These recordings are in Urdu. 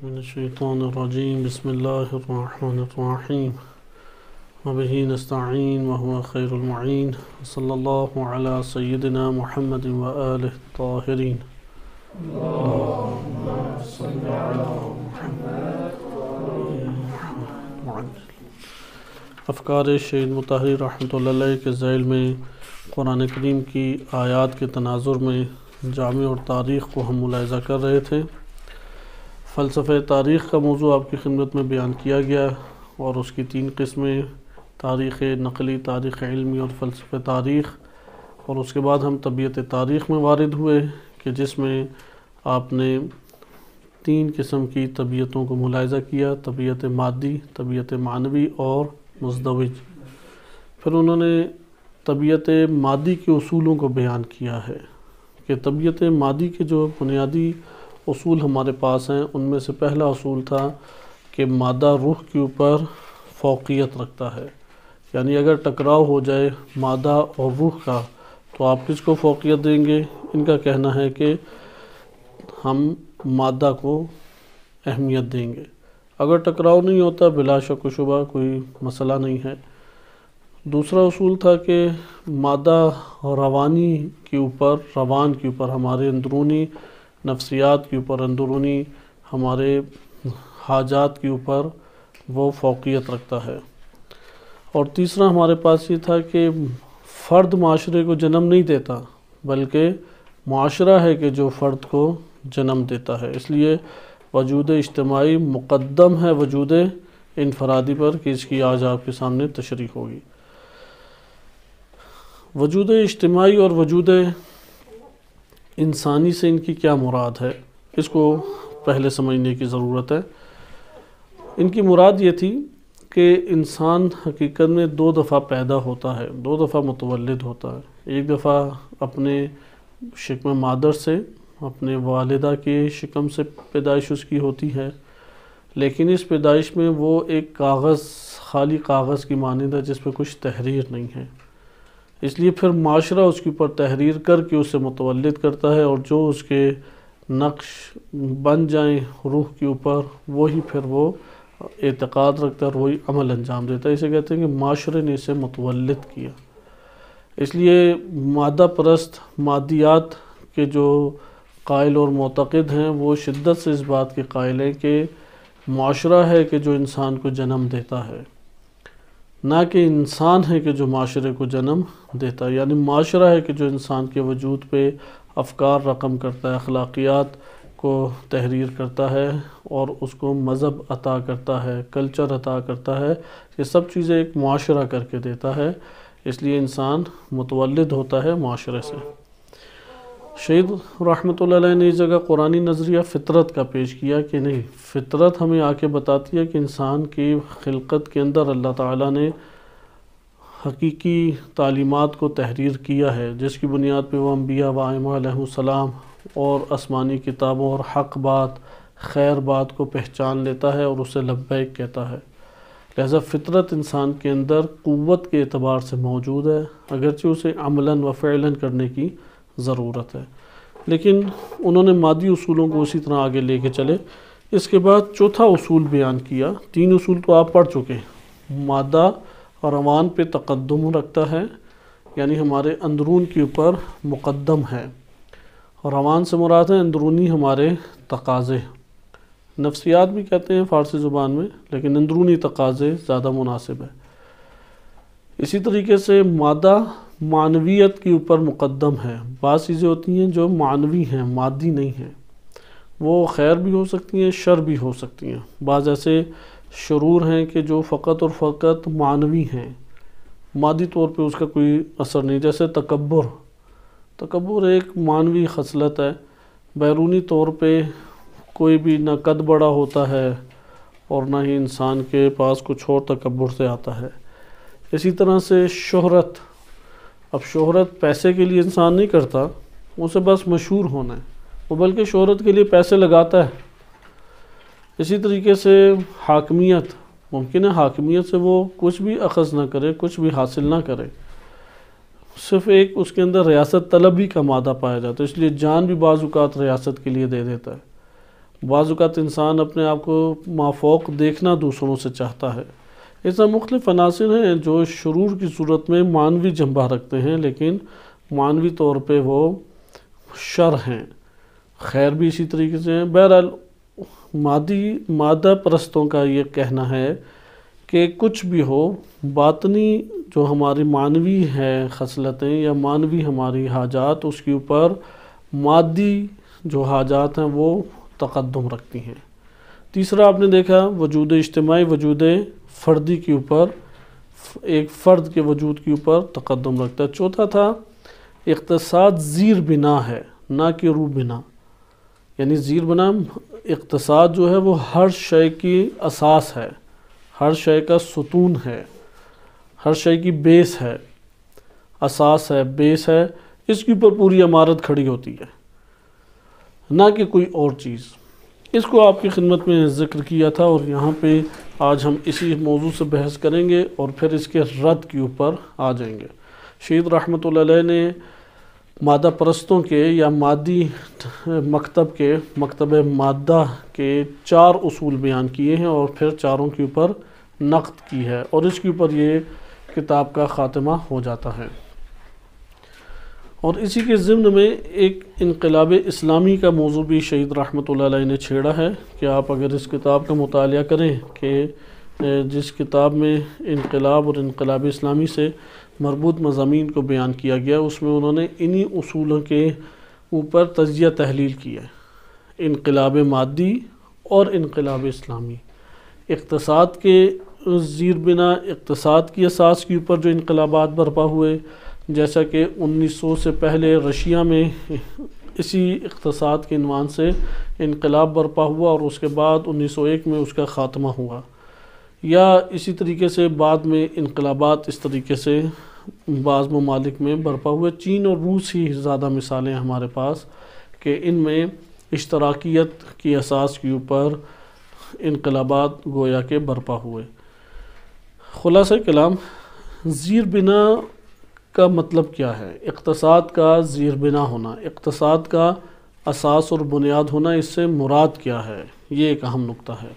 من الشیطان الرجیم بسم اللہ الرحمن الرحیم وبہ نستعین وهو خیر المعین صلی اللہ علی سیدنا محمد وآلہ الطاہرین اللہم صلی علی محمد افکار شہید مطہری رحمۃ اللہ علیہ کے ذیل میں قرآن کریم کی آیات کے تناظر میں جامع اور تاریخ کو ہم ملاحظہ کر رہے تھے۔ فلسفہ تاریخ کا موضوع آپ کی خدمت میں بیان کیا گیا اور اس کی 3 قسمیں تاریخ نقلی، تاریخ علمی اور فلسفہ تاریخ، اور اس کے بعد ہم طبیعت تاریخ میں وارد ہوئے کہ جس میں آپ نے 3 قسم کی طبیعتوں کو ملاحظہ کیا: طبیعت مادی، طبیعت معنوی اور مزدوج۔ پھر انہوں نے طبیعت مادی کے اصولوں کو بیان کیا ہے کہ طبیعت مادی کے جو بنیادی اصول ہمارے پاس ہیں، ان میں سے پہلا اصول تھا کہ مادہ روح کے اوپر فوقیت رکھتا ہے، یعنی اگر ٹکراؤ ہو جائے مادہ اور روح کا تو آپ کس کو فوقیت دیں گے؟ ان کا کہنا ہے کہ ہم مادہ کو اہمیت دیں گے۔ اگر ٹکراؤ نہیں ہوتا بلا شک و شبہ کوئی مسئلہ نہیں ہے۔ دوسرا اصول تھا کہ مادہ روانی کے اوپر، روان کے اوپر، ہمارے اندرونی نفسیات کے اوپر، اندرونی ہمارے حاجات کے اوپر وہ فوقیت رکھتا ہے۔ اور تیسرا ہمارے پاس یہ تھا کہ فرد معاشرے کو جنم نہیں دیتا، بلکہ معاشرہ ہے کہ جو فرد کو جنم دیتا ہے، اس لیے وجود اجتماعی مقدم ہے وجود انفرادی پر، کہ اس کی آج آپ کے سامنے تشریح ہوگی۔ وجود اجتماعی اور وجود انسانی سے ان کی کیا مراد ہے، اس کو پہلے سمجھنے کی ضرورت ہے۔ ان کی مراد یہ تھی کہ انسان حقیقت میں 2 دفعہ پیدا ہوتا ہے، 2 دفعہ متولد ہوتا ہے۔ ایک دفعہ اپنے شکم مادر سے، اپنے والدہ کے شکم سے پیدائش اس کی ہوتی ہے، لیکن اس پیدائش میں وہ ایک کاغذ، خالی کاغذ کی مانند ہے جس پہ کچھ تحریر نہیں ہے، اس لیے پھر معاشرہ اس کے اوپر تحریر کر کے اسے متولد کرتا ہے، اور جو اس کے نقش بن جائیں روح کے اوپر وہی پھر وہ اعتقاد رکھتا ہے اور وہی عمل انجام دیتا ہے۔ اسے کہتے ہیں کہ معاشرے نے اسے متولد کیا۔ اس لیے مادہ پرست، مادیات کے جو قائل اور معتقد ہیں وہ شدت سے اس بات کے قائل ہیں کہ معاشرہ ہے کہ جو انسان کو جنم دیتا ہے، نہ کہ انسان ہے کہ جو معاشرے کو جنم دیتا ہے۔ یعنی معاشرہ ہے کہ جو انسان کے وجود پہ افکار رقم کرتا ہے، اخلاقیات کو تحریر کرتا ہے اور اس کو مذہب عطا کرتا ہے، کلچر عطا کرتا ہے، یہ سب چیزیں ایک معاشرہ کر کے دیتا ہے۔ اس لیے انسان متولد ہوتا ہے معاشرے سے۔ شہید رحمۃ اللہ علیہ نے اس جگہ قرآنی نظریہ فطرت کا پیش کیا کہ نہیں، فطرت ہمیں آ کے بتاتی ہے کہ انسان کی خلقت کے اندر اللہ تعالیٰ نے حقیقی تعلیمات کو تحریر کیا ہے، جس کی بنیاد پہ وہ انبیاء و ائمہ علیہ السلام اور آسمانی کتابوں اور حق بات، خیر بات کو پہچان لیتا ہے اور اسے لبیک کہتا ہے۔ لہذا فطرت انسان کے اندر قوت کے اعتبار سے موجود ہے، اگرچہ اسے عملاً و فعلاً کرنے کی ضرورت ہے، لیکن انہوں نے مادی اصولوں کو اسی طرح آگے لے کے چلے۔ اس کے بعد چوتھا اصول بیان کیا، 3 اصول تو آپ پڑھ چکے ہیں۔ مادہ روان پہ تقدم رکھتا ہے، یعنی ہمارے اندرون کے اوپر مقدم ہے۔ روان سے مراد ہے اندرونی ہمارے تقاضے، نفسیات بھی کہتے ہیں فارسی زبان میں، لیکن اندرونی تقاضے زیادہ مناسب ہے۔ اسی طریقے سے مادہ معنویت کے اوپر مقدم ہے۔ بعض چیزیں ہوتی ہیں جو معنوی ہیں، مادی نہیں ہیں، وہ خیر بھی ہو سکتی ہیں، شر بھی ہو سکتی ہیں۔ بعض ایسے شرور ہیں کہ جو فقط اور فقط معنوی ہیں، مادی طور پہ اس کا کوئی اثر نہیں، جیسے تکبر۔ تکبر ایک معنوی خصلت ہے، بیرونی طور پہ کوئی بھی نہ قد بڑا ہوتا ہے اور نہ ہی انسان کے پاس کچھ اور تکبر سے آتا ہے۔ اسی طرح سے شہرت، اب شہرت پیسے کے لیے انسان نہیں کرتا، اسے بس مشہور ہونا ہے، وہ بلکہ شہرت کے لیے پیسے لگاتا ہے۔ اسی طریقے سے حاکمیت، ممکن ہے حاکمیت سے وہ کچھ بھی اخذ نہ کرے، کچھ بھی حاصل نہ کرے، صرف ایک اس کے اندر ریاست طلبی کا مادہ پایا جاتا ہے، اس لیے جان بھی بعض اوقات ریاست کے لیے دے دیتا ہے۔ بعض اوقات انسان اپنے آپ کو مافوق دیکھنا دوسروں سے چاہتا ہے۔ اس طرح مختلف عناصر ہیں جو شرور کی صورت میں معنوی جنبہ رکھتے ہیں، لیکن معنوی طور پہ وہ شر ہیں، خیر بھی اسی طریقے سے ہیں۔ بہرحال مادہ پرستوں کا یہ کہنا ہے کہ کچھ بھی ہو، باطنی جو ہماری معنوی ہے خصلتیں یا معنوی ہماری حاجات، اس کے اوپر مادی جو حاجات ہیں وہ تقدم رکھتی ہیں۔ تیسرا آپ نے دیکھا وجود اجتماعی، وجود فردی کے اوپر، ایک فرد کے وجود کے اوپر تقدم رکھتا ہے۔ چوتھا تھا اقتصاد زیر بنا ہے نہ کہ رو بنا، یعنی زیر بنا اقتصاد جو ہے وہ ہر شے کی اساس ہے، ہر شے کا ستون ہے، ہر شے کی بیس ہے، اساس ہے، بیس ہے، اس کے اوپر پوری عمارت کھڑی ہوتی ہے، نہ کہ کوئی اور چیز۔ اس کو آپ کی خدمت میں ذکر کیا تھا، اور یہاں پہ آج ہم اسی موضوع سے بحث کریں گے اور پھر اس کے رد کے اوپر آ جائیں گے۔ شہید رحمۃ اللہ علیہ نے مادہ پرستوں کے یا مادی مکتب مادہ کے 4 اصول بیان کیے ہیں اور پھر چاروں کے اوپر نقد کی ہے، اور اس کے اوپر یہ کتاب کا خاتمہ ہو جاتا ہے۔ اور اسی کے ضمن میں ایک انقلاب اسلامی کا موضوع بھی شہید رحمۃ اللہ علیہ نے چھیڑا ہے کہ آپ اگر اس کتاب کا مطالعہ کریں کہ جس کتاب میں انقلاب اور انقلاب اسلامی سے مربوط مضامین کو بیان کیا گیا، اس میں انہوں نے انہی اصولوں کے اوپر تجزیہ تحلیل کی ہے، انقلاب مادی اور انقلاب اسلامی، اقتصاد کے زیر بنا، اقتصاد کی اساس کے اوپر جو انقلابات برپا ہوئے، جیسا کہ 1900 سے پہلے رشیا میں اسی اقتصاد کے عنوان سے انقلاب برپا ہوا اور اس کے بعد 1901 میں اس کا خاتمہ ہوا، یا اسی طریقے سے بعد میں انقلابات اس طریقے سے بعض ممالک میں برپا ہوئے۔ چین اور روس ہی زیادہ مثالیں ہمارے پاس کہ ان میں اشتراکیت کی اساس کے اوپر انقلابات گویا کے برپا ہوئے۔ خلاصہ کلام، زیر بنا کا مطلب کیا ہے؟ اقتصاد کا زیر بنا ہونا، اقتصاد کا اساس اور بنیاد ہونا، اس سے مراد کیا ہے؟ یہ ایک اہم نقطہ ہے۔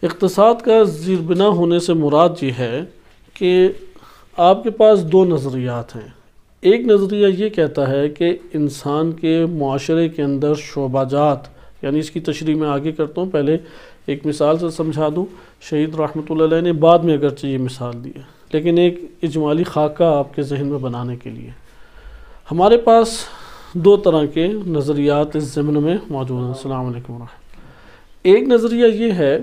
اقتصاد کا زیر بنا ہونے سے مراد یہ ہے کہ آپ کے پاس 2 نظریات ہیں۔ ایک نظریہ یہ کہتا ہے کہ انسان کے معاشرے کے اندر شعبہ جات، یعنی اس کی تشریح میں آگے کرتا ہوں، پہلے ایک مثال سے سمجھا دوں۔ شہید رحمۃ اللہ علیہ نے بعد میں اگرچہ یہ مثال دی ہے، لیکن ایک اجمالی خاکہ آپ کے ذہن میں بنانے کے لیے، ہمارے پاس 2 طرح کے نظریات اس ضمن میں موجود ہیں۔ السلام علیکم ورحمۃ اللہ۔ ایک نظریہ یہ ہے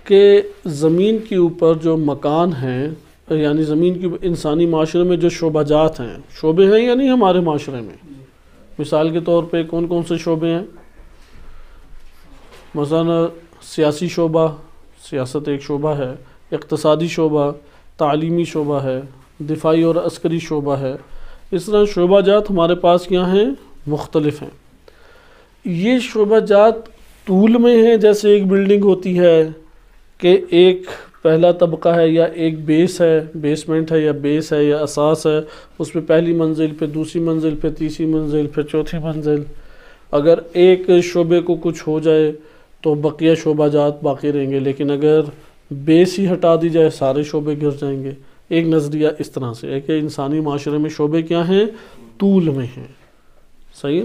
کہ زمین کے اوپر جو مکان ہیں، یعنی زمین کی انسانی معاشرے میں جو شعبہ جات ہیں، شعبے ہیں یعنی ہمارے معاشرے میں، مثال کے طور پہ کون کون سے شعبے ہیں؟ مثلا سیاسی شعبہ، سیاست ایک شعبہ ہے، اقتصادی شعبہ، تعلیمی شعبہ ہے، دفاعی اور عسکری شعبہ ہے۔ اس طرح شعبہ جات ہمارے پاس کیا ہیں؟ مختلف ہیں۔ یہ شعبہ جات طول میں ہیں، جیسے ایک بلڈنگ ہوتی ہے کہ ایک پہلا طبقہ ہے یا ایک بیس ہے، بیسمنٹ ہے یا بیس ہے یا اساس ہے، اس پہ پہلی منزل، پھر دوسری منزل، پھر تیسری منزل، پھر چوتھی منزل۔ اگر ایک شعبے کو کچھ ہو جائے تو بقیہ شعبہ جات باقی رہیں گے، لیکن اگر بیس ہی ہٹا دی جائے سارے شعبے گر جائیں گے۔ ایک نظریہ اس طرح سے ہے کہ انسانی معاشرے میں شعبے کیا ہیں؟ طول میں ہیں۔ صحیح،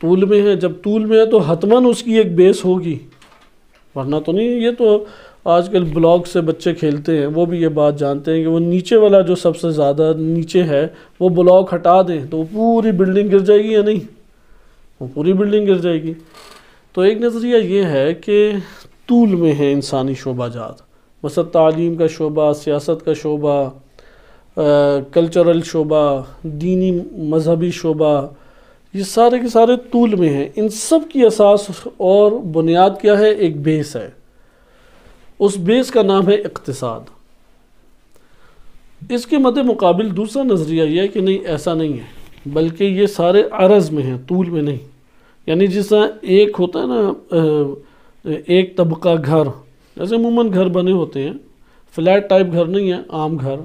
طول میں ہے۔ جب طول میں ہے تو حتماً اس کی ایک بیس ہوگی، ورنہ تو نہیں۔ یہ تو آج کل بلاک سے بچے کھیلتے ہیں، وہ بھی یہ بات جانتے ہیں کہ وہ نیچے والا جو سب سے زیادہ نیچے ہے وہ بلاک ہٹا دیں تو پوری بلڈنگ گر جائے گی یا نہیں؟ وہ پوری بلڈنگ گر جائے گی۔ تو ایک نظریہ یہ ہے کہ طول میں ہے انسانی شعبہ جات، مثلا تعلیم کا شعبہ، سیاست کا شعبہ، کلچرل شعبہ، دینی مذہبی شعبہ، یہ سارے کے سارے طول میں ہیں۔ ان سب کی اساس اور بنیاد کیا ہے؟ ایک بیس ہے۔ اس بیس کا نام ہے اقتصاد۔ اس کے مد مقابل دوسرا نظریہ یہ ہے کہ نہیں، ایسا نہیں ہے، بلکہ یہ سارے عرض میں ہیں، طول میں نہیں۔ یعنی جس طرح ایک ہوتا ہے نا، ایک طبقہ گھر، جیسے عموماً گھر بنے ہوتے ہیں، فلیٹ ٹائپ گھر نہیں ہے، عام گھر،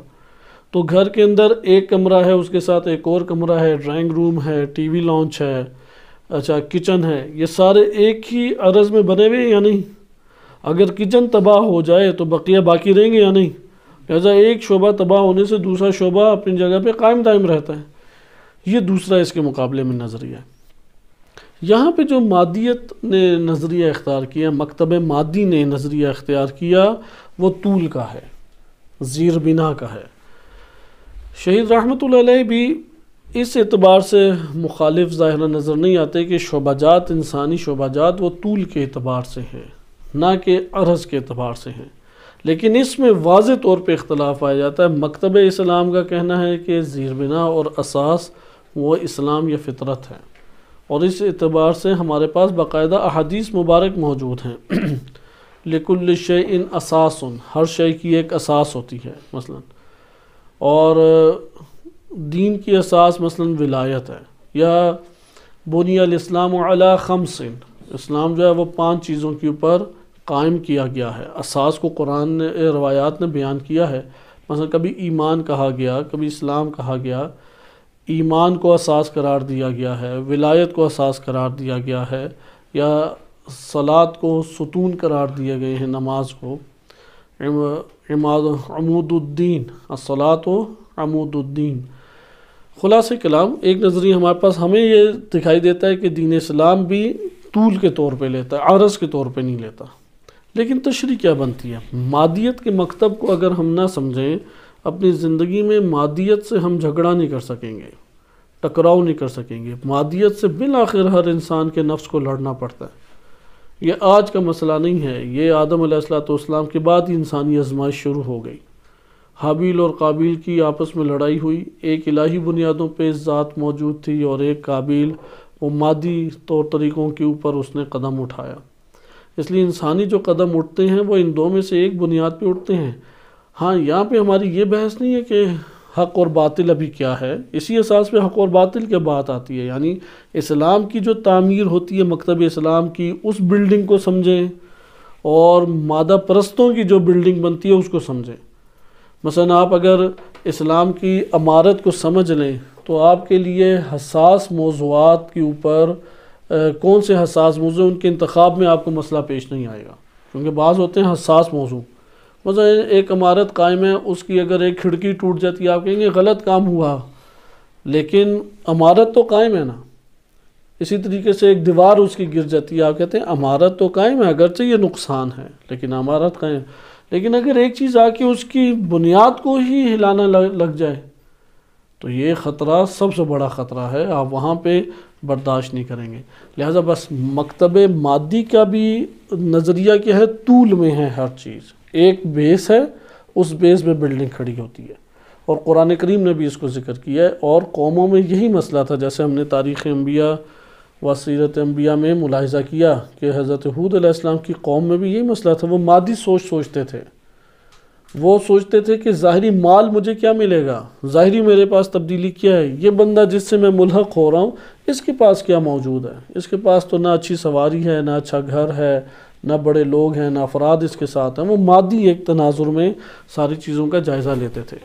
تو گھر کے اندر ایک کمرہ ہے، اس کے ساتھ ایک اور کمرہ ہے، ڈرائنگ روم ہے، ٹی وی لانچ ہے، اچھا کچن ہے، یہ سارے ایک ہی عرض میں بنے ہوئے یا نہیں؟ اگر کچن تباہ ہو جائے تو بقیہ باقی رہیں گے یا نہیں؟ لہذا ایک شعبہ تباہ ہونے سے دوسرا شعبہ اپنی جگہ پہ قائم دائم رہتا ہے۔ یہ دوسرا اس کے مقابلے میں نظریہ ہے۔ یہاں پہ جو مادیت نے نظریہ اختیار کیا، مکتب مادی نے نظریہ اختیار کیا، وہ طول کا ہے، زیر بنا کا ہے۔ شہید رحمۃ اللہ علیہ بھی اس اعتبار سے مخالف ظاہرہ نظر نہیں آتے کہ شعبہ جات، انسانی شعبہ جات وہ طول کے اعتبار سے ہیں، نہ کہ عرض کے اعتبار سے ہیں، لیکن اس میں واضح طور پہ اختلاف پایا جاتا ہے۔ مکتب اسلام کا کہنا ہے کہ زیر بنا اور اساس وہ اسلام یا فطرت ہے، اور اس اعتبار سے ہمارے پاس باقاعدہ احادیث مبارک موجود ہیں۔ لِكُلِّ شَيْءٍ أَسَاسٌ، ہر شے کی ایک اساس ہوتی ہے مثلا، اور دین کی اساس مثلا ولایت ہے، یا بنی الاسلام علی خمس، اسلام جو ہے وہ 5 چیزوں کے اوپر قائم کیا گیا ہے۔ اساس کو قرآن نے، روایات نے بیان کیا ہے، مثلا کبھی ایمان کہا گیا، کبھی اسلام کہا گیا، ایمان کو اساس قرار دیا گیا ہے، ولایت کو اساس قرار دیا گیا ہے، یا صلاۃ کو ستون قرار دیے گئے ہیں، نماز کو عمود الدین، الصلاۃ و عمود الدین۔ خلاصہ کلام ایک نظریہ ہمارے پاس ہمیں یہ دکھائی دیتا ہے کہ دین اسلام بھی طول کے طور پہ لیتا ہے، عرض کے طور پہ نہیں لیتا۔ لیکن تشریح کیا بنتی ہے؟ مادیت کے مکتب کو اگر ہم نہ سمجھیں، اپنی زندگی میں مادیت سے ہم جھگڑا نہیں کر سکیں گے، ٹکراؤ نہیں کر سکیں گے۔ مادیت سے بالآخر ہر انسان کے نفس کو لڑنا پڑتا ہے۔ یہ آج کا مسئلہ نہیں ہے، یہ آدم علیہ السلام کے بعد ہی انسانی آزمائش شروع ہو گئی۔ حابیل اور قابیل کی آپس میں لڑائی ہوئی، ایک الہی بنیادوں پہ ذات موجود تھی، اور ایک قابیل وہ مادی طور طریقوں کے اوپر اس نے قدم اٹھایا۔ اس لیے انسانی جو قدم اٹھتے ہیں وہ ان دو میں سے ایک بنیاد پہ اٹھتے ہیں۔ ہاں یہاں پہ ہماری یہ بحث نہیں ہے کہ حق اور باطل ابھی کیا ہے، اسی اساس پہ حق اور باطل کی بات آتی ہے، یعنی اسلام کی جو تعمیر ہوتی ہے، مکتب اسلام کی، اس بلڈنگ کو سمجھیں، اور مادہ پرستوں کی جو بلڈنگ بنتی ہے اس کو سمجھیں۔ مثلا آپ اگر اسلام کی عمارت کو سمجھ لیں تو آپ کے لیے حساس موضوعات کے اوپر کون سے حساس موضوع، ان کے انتخاب میں آپ کو مسئلہ پیش نہیں آئے گا، کیونکہ بعض ہوتے ہیں حساس موضوع۔ مثلا ایک عمارت قائم ہے، اس کی اگر ایک کھڑکی ٹوٹ جاتی ہے، آپ کہیں گے غلط کام ہوا، لیکن عمارت تو قائم ہے نا۔ اسی طریقے سے ایک دیوار اس کی گر جاتی ہے، آپ کہتے ہیں عمارت تو قائم ہے، اگرچہ یہ نقصان ہے لیکن عمارت قائم ہے۔ لیکن اگر ایک چیز آ کے اس کی بنیاد کو ہی ہلانا لگ جائے تو یہ خطرہ سب سے بڑا خطرہ ہے، آپ وہاں پہ برداشت نہیں کریں گے۔ لہٰذا بس مکتب مادی کا بھی نظریہ کیا ہے؟ طول میں ہے ہر چیز، ایک بیس ہے، اس بیس میں بلڈنگ کھڑی ہوتی ہے، اور قرآن کریم نے بھی اس کو ذکر کیا ہے۔ اور قوموں میں یہی مسئلہ تھا، جیسے ہم نے تاریخ انبیاء و سیرت انبیاء میں ملاحظہ کیا کہ حضرت ہود علیہ السلام کی قوم میں بھی یہی مسئلہ تھا۔ وہ مادی سوچتے تھے، وہ سوچتے تھے کہ ظاہری مال مجھے کیا ملے گا، ظاہری میرے پاس تبدیلی کیا ہے، یہ بندہ جس سے میں ملحق ہو رہا ہوں اس کے پاس کیا موجود ہے، اس کے پاس تو نہ اچھی سواری ہے، نہ اچھا گھر ہے، نہ بڑے لوگ ہیں، نہ افراد اس کے ساتھ ہیں۔ وہ مادی ایک تناظر میں ساری چیزوں کا جائزہ لیتے تھے۔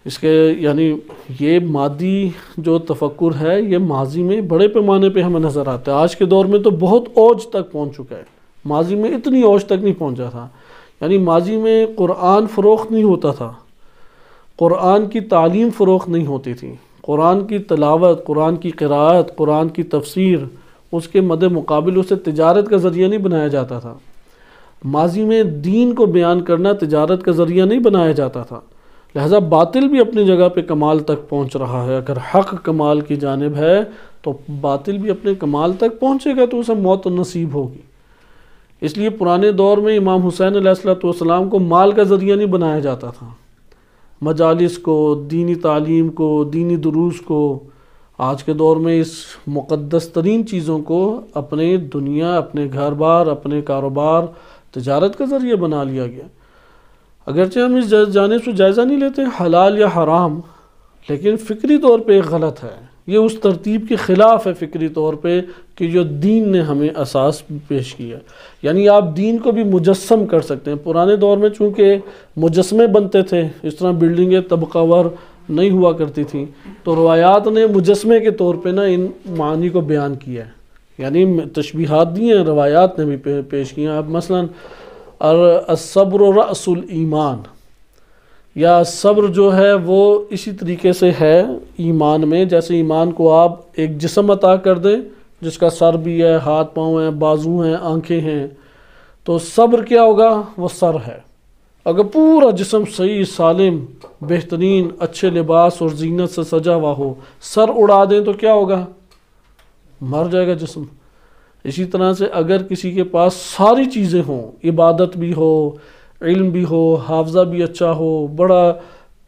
اس کے یعنی یہ مادی جو تفکر ہے یہ ماضی میں بڑے پیمانے پہ ہمیں نظر آتا ہے، آج کے دور میں تو بہت اوج تک پہنچ چکا ہے، ماضی میں اتنی اوج تک نہیں پہنچا تھا۔ یعنی ماضی میں قرآن فروخت نہیں ہوتا تھا، قرآن کی تعلیم فروخت نہیں ہوتی تھی، قرآن کی تلاوت، قرآن کی قراءت، قرآن کی تفسیر، اس کے مد مقابل اسے تجارت کا ذریعہ نہیں بنایا جاتا تھا۔ ماضی میں دین کو بیان کرنا تجارت کا ذریعہ نہیں بنایا جاتا تھا۔ لہذا باطل بھی اپنی جگہ پہ کمال تک پہنچ رہا ہے۔ اگر حق کمال کی جانب ہے تو باطل بھی اپنے کمال تک پہنچے گا تو اسے موت نصیب ہوگی۔ اس لیے پرانے دور میں امام حسین علیہ السلام کو مال کا ذریعہ نہیں بنایا جاتا تھا، مجالس کو، دینی تعلیم کو، دینی دروس کو۔ آج کے دور میں اس مقدس ترین چیزوں کو اپنے دنیا، اپنے گھر بار، اپنے کاروبار، تجارت کا ذریعہ بنا لیا گیا۔ اگرچہ ہم اس جانب سے جائزہ نہیں لیتے حلال یا حرام، لیکن فکری طور پہ غلط ہے، یہ اس ترتیب کے خلاف ہے فکری طور پہ کہ جو دین نے ہمیں اساس پیش کیا۔ یعنی آپ دین کو بھی مجسم کر سکتے ہیں۔ پرانے دور میں چونکہ مجسمے بنتے تھے، اس طرح بلڈنگیں طبقہ وار نہیں ہوا کرتی تھیں، تو روایات نے مجسمے کے طور پہ ان معانی کو بیان کیا ہے یعنی تشبیہات دی ہیں، روایات نے بھی پیش کی ہیں. اب مثلا الصبر رأس الایمان، یا صبر جو ہے وہ اسی طریقے سے ہے ایمان میں، جیسے ایمان کو آپ ایک جسم عطا کر دیں جس کا سر بھی ہے، ہاتھ پاؤں ہیں، بازو ہیں، آنکھیں ہیں، تو صبر کیا ہوگا؟ وہ سر ہے. اگر پورا جسم صحیح سالم بہترین اچھے لباس اور زینت سے سجا ہوا ہو، سر اڑا دیں تو کیا ہوگا؟ مر جائے گا جسم. اسی طرح سے اگر کسی کے پاس ساری چیزیں ہوں، عبادت بھی ہو، علم بھی ہو، حافظہ بھی اچھا ہو، بڑا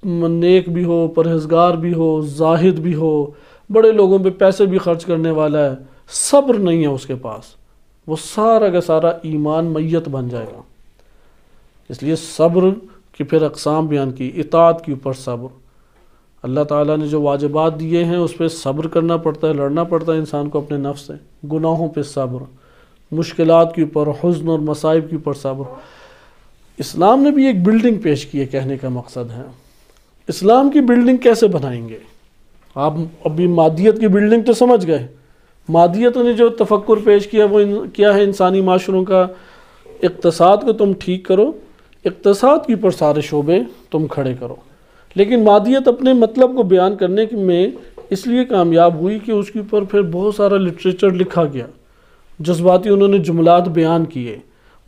نیک بھی ہو، پرہیزگار بھی ہو، زاہد بھی ہو، بڑے لوگوں پہ پیسے بھی خرچ کرنے والا ہے، صبر نہیں ہے اس کے پاس، وہ سارا کا سارا ایمان میت بن جائے گا. اس لیے صبر کی پھر اقسام بیان کی. اطاعت کے اوپر صبر، اللہ تعالیٰ نے جو واجبات دیے ہیں اس پہ صبر کرنا پڑتا ہے، لڑنا پڑتا ہے انسان کو اپنے نفس سے. گناہوں پہ صبر، مشکلات کے اوپر، حزن اور مصائب کے اوپر صبر. اسلام نے بھی ایک بلڈنگ پیش کی ہے، کہنے کا مقصد ہے اسلام کی بلڈنگ کیسے بنائیں گے. آپ ابھی مادیت کی بلڈنگ تو سمجھ گئے. مادیت نے جو تفکر پیش کیا وہ کیا ہے؟ انسانی معاشروں کا اقتصاد کو تم ٹھیک کرو، اقتصاد کے اوپر سارے شعبے تم کھڑے کرو. لیکن مادیت اپنے مطلب کو بیان کرنے میں اس لیے کامیاب ہوئی کہ اس کے اوپر پھر بہت سارا لٹریچر لکھا گیا، جذباتی انہوں نے جملات بیان کیے،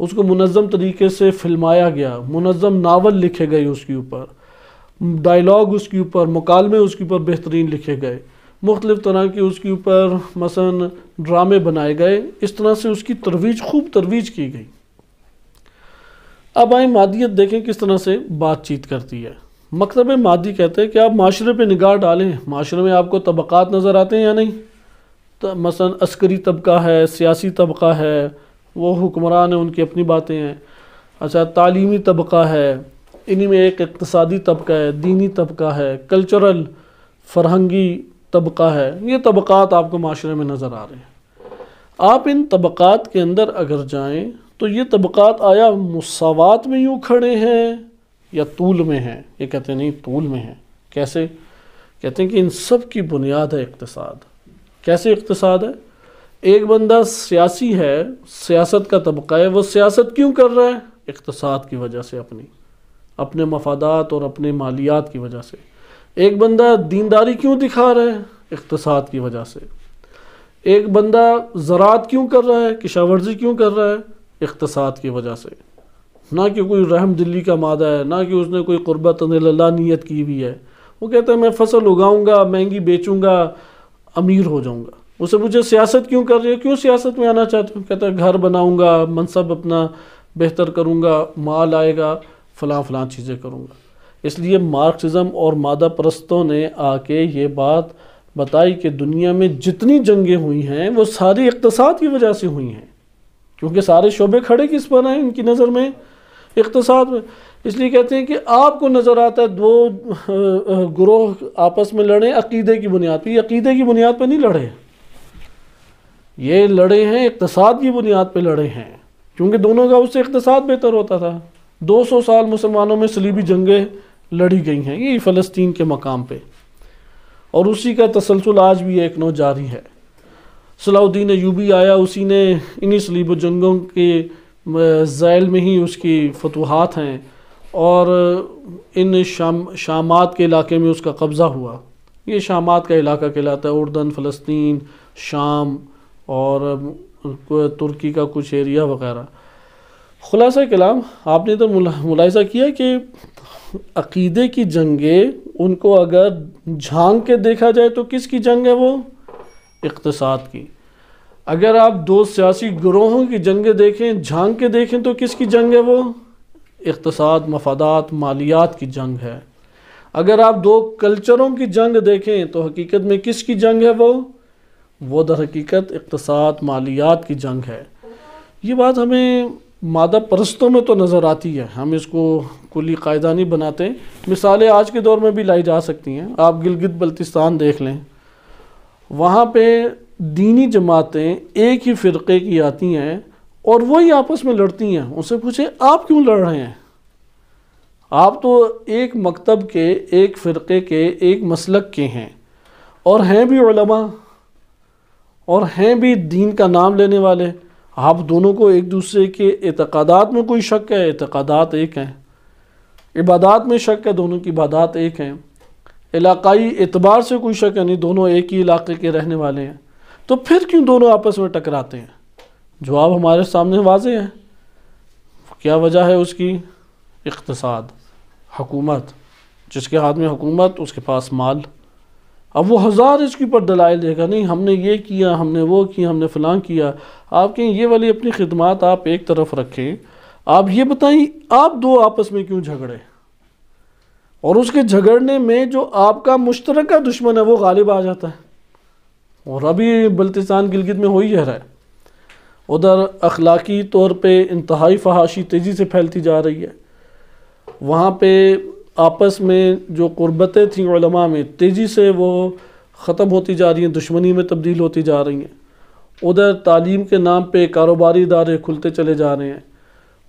اس کو منظم طریقے سے فلمایا گیا، منظم ناول لکھے گئے اس کے اوپر، ڈائیلاگ اس کے اوپر، مکالمے اس کے اوپر بہترین لکھے گئے، مختلف طرح کے اس کے اوپر مثلا ڈرامے بنائے گئے. اس طرح سے اس کی ترویج، خوب ترویج کی گئی. اب آئیں مادیت دیکھیں کس طرح سے بات چیت کرتی ہے. مکتب مادی کہتے ہیں کہ آپ معاشرے پہ نگاہ ڈالیں، معاشرے میں آپ کو طبقات نظر آتے ہیں یا نہیں؟ تو مثلا عسکری طبقہ ہے، سیاسی طبقہ ہے، وہ حکمران ہیں، ان کی اپنی باتیں ہیں. اچھا، تعلیمی طبقہ ہے، انہی میں ایک اقتصادی طبقہ ہے، دینی طبقہ ہے، کلچرل فرہنگی طبقہ ہے. یہ طبقات آپ کو معاشرے میں نظر آ رہے ہیں. آپ ان طبقات کے اندر اگر جائیں تو یہ طبقات آیا مساوات میں یوں کھڑے ہیں یا طول میں ہیں؟ یہ کہتے ہیں نہیں، طول میں ہیں. کیسے؟ کہتے ہیں کہ ان سب کی بنیاد ہے اقتصاد. کیسے اقتصاد ہے؟ ایک بندہ سیاسی ہے، سیاست کا طبقہ ہے، وہ سیاست کیوں کر رہا ہے؟ اقتصاد کی وجہ سے، اپنے مفادات اور اپنے مالیات کی وجہ سے. ایک بندہ دینداری کیوں دکھا رہا ہے؟ اقتصاد کی وجہ سے. ایک بندہ زراعت کیوں کر رہا ہے، کشاورزی کیوں کر رہا ہے؟ اقتصاد کی وجہ سے. نہ کہ کوئی رحم دلی کا مادہ ہے، نہ کہ اس نے کوئی قربت اللہ نیت کی ہوئی ہے. وہ کہتا ہے میں فصل اگاؤں گا، مہنگی بیچوں گا، امیر ہو جاؤں گا. اسے مجھے سیاست کیوں کر رہی ہے، کیوں سیاست میں آنا چاہتے ہوں؟ کہتا ہے گھر بناؤں گا، منصب اپنا بہتر کروں گا، مال آئے گا، فلاں فلاں چیزیں کروں گا. اس لیے مارکسزم اور مادہ پرستوں نے آ کے یہ بات بتائی کہ دنیا میں جتنی جنگیں ہوئی ہیں وہ ساری اقتصاد کی وجہ سے ہوئی ہیں، کیونکہ سارے شعبے کھڑے کس پر ہیں ان کی نظر میں؟ اقتصاد میں. اس لیے کہتے ہیں کہ آپ کو نظر آتا ہے دو گروہ آپس میں لڑیں عقیدے کی بنیاد پہ. یہ عقیدے کی بنیاد پہ نہیں لڑے، یہ لڑے ہیں اقتصاد کی بنیاد پہ لڑے ہیں، کیونکہ دونوں کا اس سے اقتصاد بہتر ہوتا تھا. 200 سال مسلمانوں میں صلیبی جنگیں لڑی گئی ہیں، یہ فلسطین کے مقام پہ، اور اسی کا تسلسل آج بھی ایک نو جاری ہے. صلاح الدین ایوبی آیا، اسی نے انہی صلیب و جنگوں کے ذیل میں ہی اس کی فتوحات ہیں، اور ان شامات کے علاقے میں اس کا قبضہ ہوا. یہ شامات کا علاقہ کہلاتا ہے، اردن، فلسطین، شام اور ترکی کا کچھ ایریا وغیرہ. خلاصہ کلام آپ نے تو ملاحظہ کیا کہ عقیدے کی جنگیں ان کو اگر جھانک کے دیکھا جائے تو کس کی جنگ ہے؟ وہ اقتصاد کی. اگر آپ دو سیاسی گروہوں کی جنگیں دیکھیں، جھانک کے دیکھیں تو کس کی جنگ ہے؟ وہ اقتصاد، مفادات، مالیات کی جنگ ہے. اگر آپ دو کلچروں کی جنگ دیکھیں تو حقیقت میں کس کی جنگ ہے؟ وہ در حقیقت اقتصاد، مالیات کی جنگ ہے. یہ بات ہمیں مادہ پرستوں میں تو نظر آتی ہے، ہم اس کو کلی قاعدہ نہیں بناتے. مثالیں آج کے دور میں بھی لائی جا سکتی ہیں. آپ گلگت بلتستان دیکھ لیں، وہاں پہ دینی جماعتیں ایک ہی فرقے کی آتی ہیں اور وہی آپس میں لڑتی ہیں. ان سے پوچھیں آپ کیوں لڑ رہے ہیں؟ آپ تو ایک مکتب کے، ایک فرقے کے، ایک مسلک کے ہیں، اور ہیں بھی علماء، اور ہیں بھی دین کا نام لینے والے، آپ دونوں کو ایک دوسرے کے اعتقادات میں کوئی شک ہے؟ اعتقادات ایک ہیں۔ عبادات میں شک ہے؟ دونوں کی عبادات ایک ہیں۔ علاقائی اعتبار سے کوئی شک ہے؟ نہیں، دونوں ایک ہی علاقے کے رہنے والے ہیں۔ تو پھر کیوں دونوں آپس میں ٹکراتے ہیں؟ جواب ہمارے سامنے واضح ہے۔ کیا وجہ ہے اس کی؟ اقتصاد، حکومت۔ جس کے ہاتھ میں حکومت، اس کے پاس مال۔ اب وہ ہزار اس کے اوپر دلائل دے گا، نہیں ہم نے یہ کیا، ہم نے وہ کیا، ہم نے فلاں کیا۔ آپ کہیں یہ والی اپنی خدمات آپ ایک طرف رکھیں، آپ یہ بتائیں آپ دو آپس میں کیوں جھگڑے؟ اور اس کے جھگڑنے میں جو آپ کا مشترکہ دشمن ہے وہ غالب آ جاتا ہے۔ اور ابھی بلتستان گلگت میں ہو ہی رہا ہے۔ ادھر اخلاقی طور پہ انتہائی فحاشی تیزی سے پھیلتی جا رہی ہے، وہاں پہ آپس میں جو قربتیں تھیں علماء میں تیزی سے وہ ختم ہوتی جا رہی ہیں، دشمنی میں تبدیل ہوتی جا رہی ہیں۔ ادھر تعلیم کے نام پہ کاروباری ادارے کھلتے چلے جا رہے ہیں،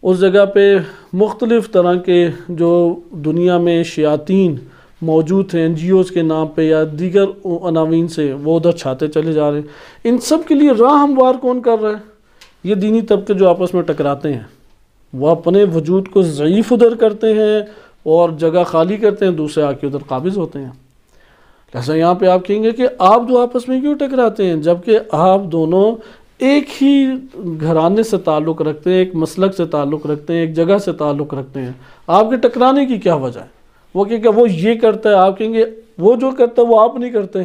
اس جگہ پہ مختلف طرح کے جو دنیا میں شیاطین موجود ہیں NGOs کے نام پہ یا دیگر عناوین سے، وہ ادھر چھاتے چلے جا رہے ہیں۔ ان سب کے لیے راہ ہموار کون کر رہا ہے؟ یہ دینی طبقے جو آپس میں ٹکراتے ہیں، وہ اپنے وجود کو ضعیف ادھر کرتے ہیں اور جگہ خالی کرتے ہیں، دوسرے آ کے ادھر قابض ہوتے ہیں۔ لہٰذا یہاں پہ آپ کہیں گے کہ آپ دو آپس میں کیوں ٹکراتے ہیں جبکہ آپ دونوں ایک ہی گھرانے سے تعلق رکھتے ہیں، ایک مسلک سے تعلق رکھتے ہیں، ایک جگہ سے تعلق رکھتے ہیں؟ آپ کے ٹکرانے کی کیا وجہ ہے؟ وہ کہ وہ یہ کرتا ہے، آپ کہیں گے وہ جو کرتا ہے وہ آپ نہیں کرتے۔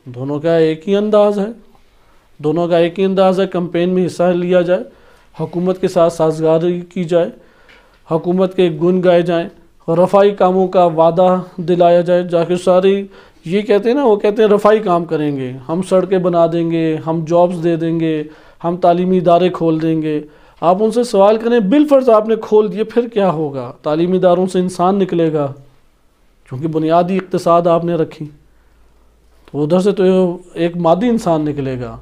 دونوں کا ایک ہی انداز ہے، دونوں کا ایک ہی انداز ہے، کمپین میں حصہ لیا جائے، حکومت کے ساتھ سازگاری کی جائے، حکومت کے گن گائے جائیں، رفائی کاموں کا وعدہ دلایا جائے۔ جا کے ساری یہ کہتے ہیں نا، وہ کہتے ہیں رفائی کام کریں گے، ہم سڑکیں بنا دیں گے، ہم جابز دے دیں گے، ہم تعلیمی ادارے کھول دیں گے۔ آپ ان سے سوال کریں بالفرض آپ نے کھول دیے، پھر کیا ہوگا؟ تعلیمی اداروں سے انسان نکلے گا، کیونکہ بنیادی اقتصاد آپ نے رکھی، تو ادھر سے تو ایک مادی انسان نکلے گا،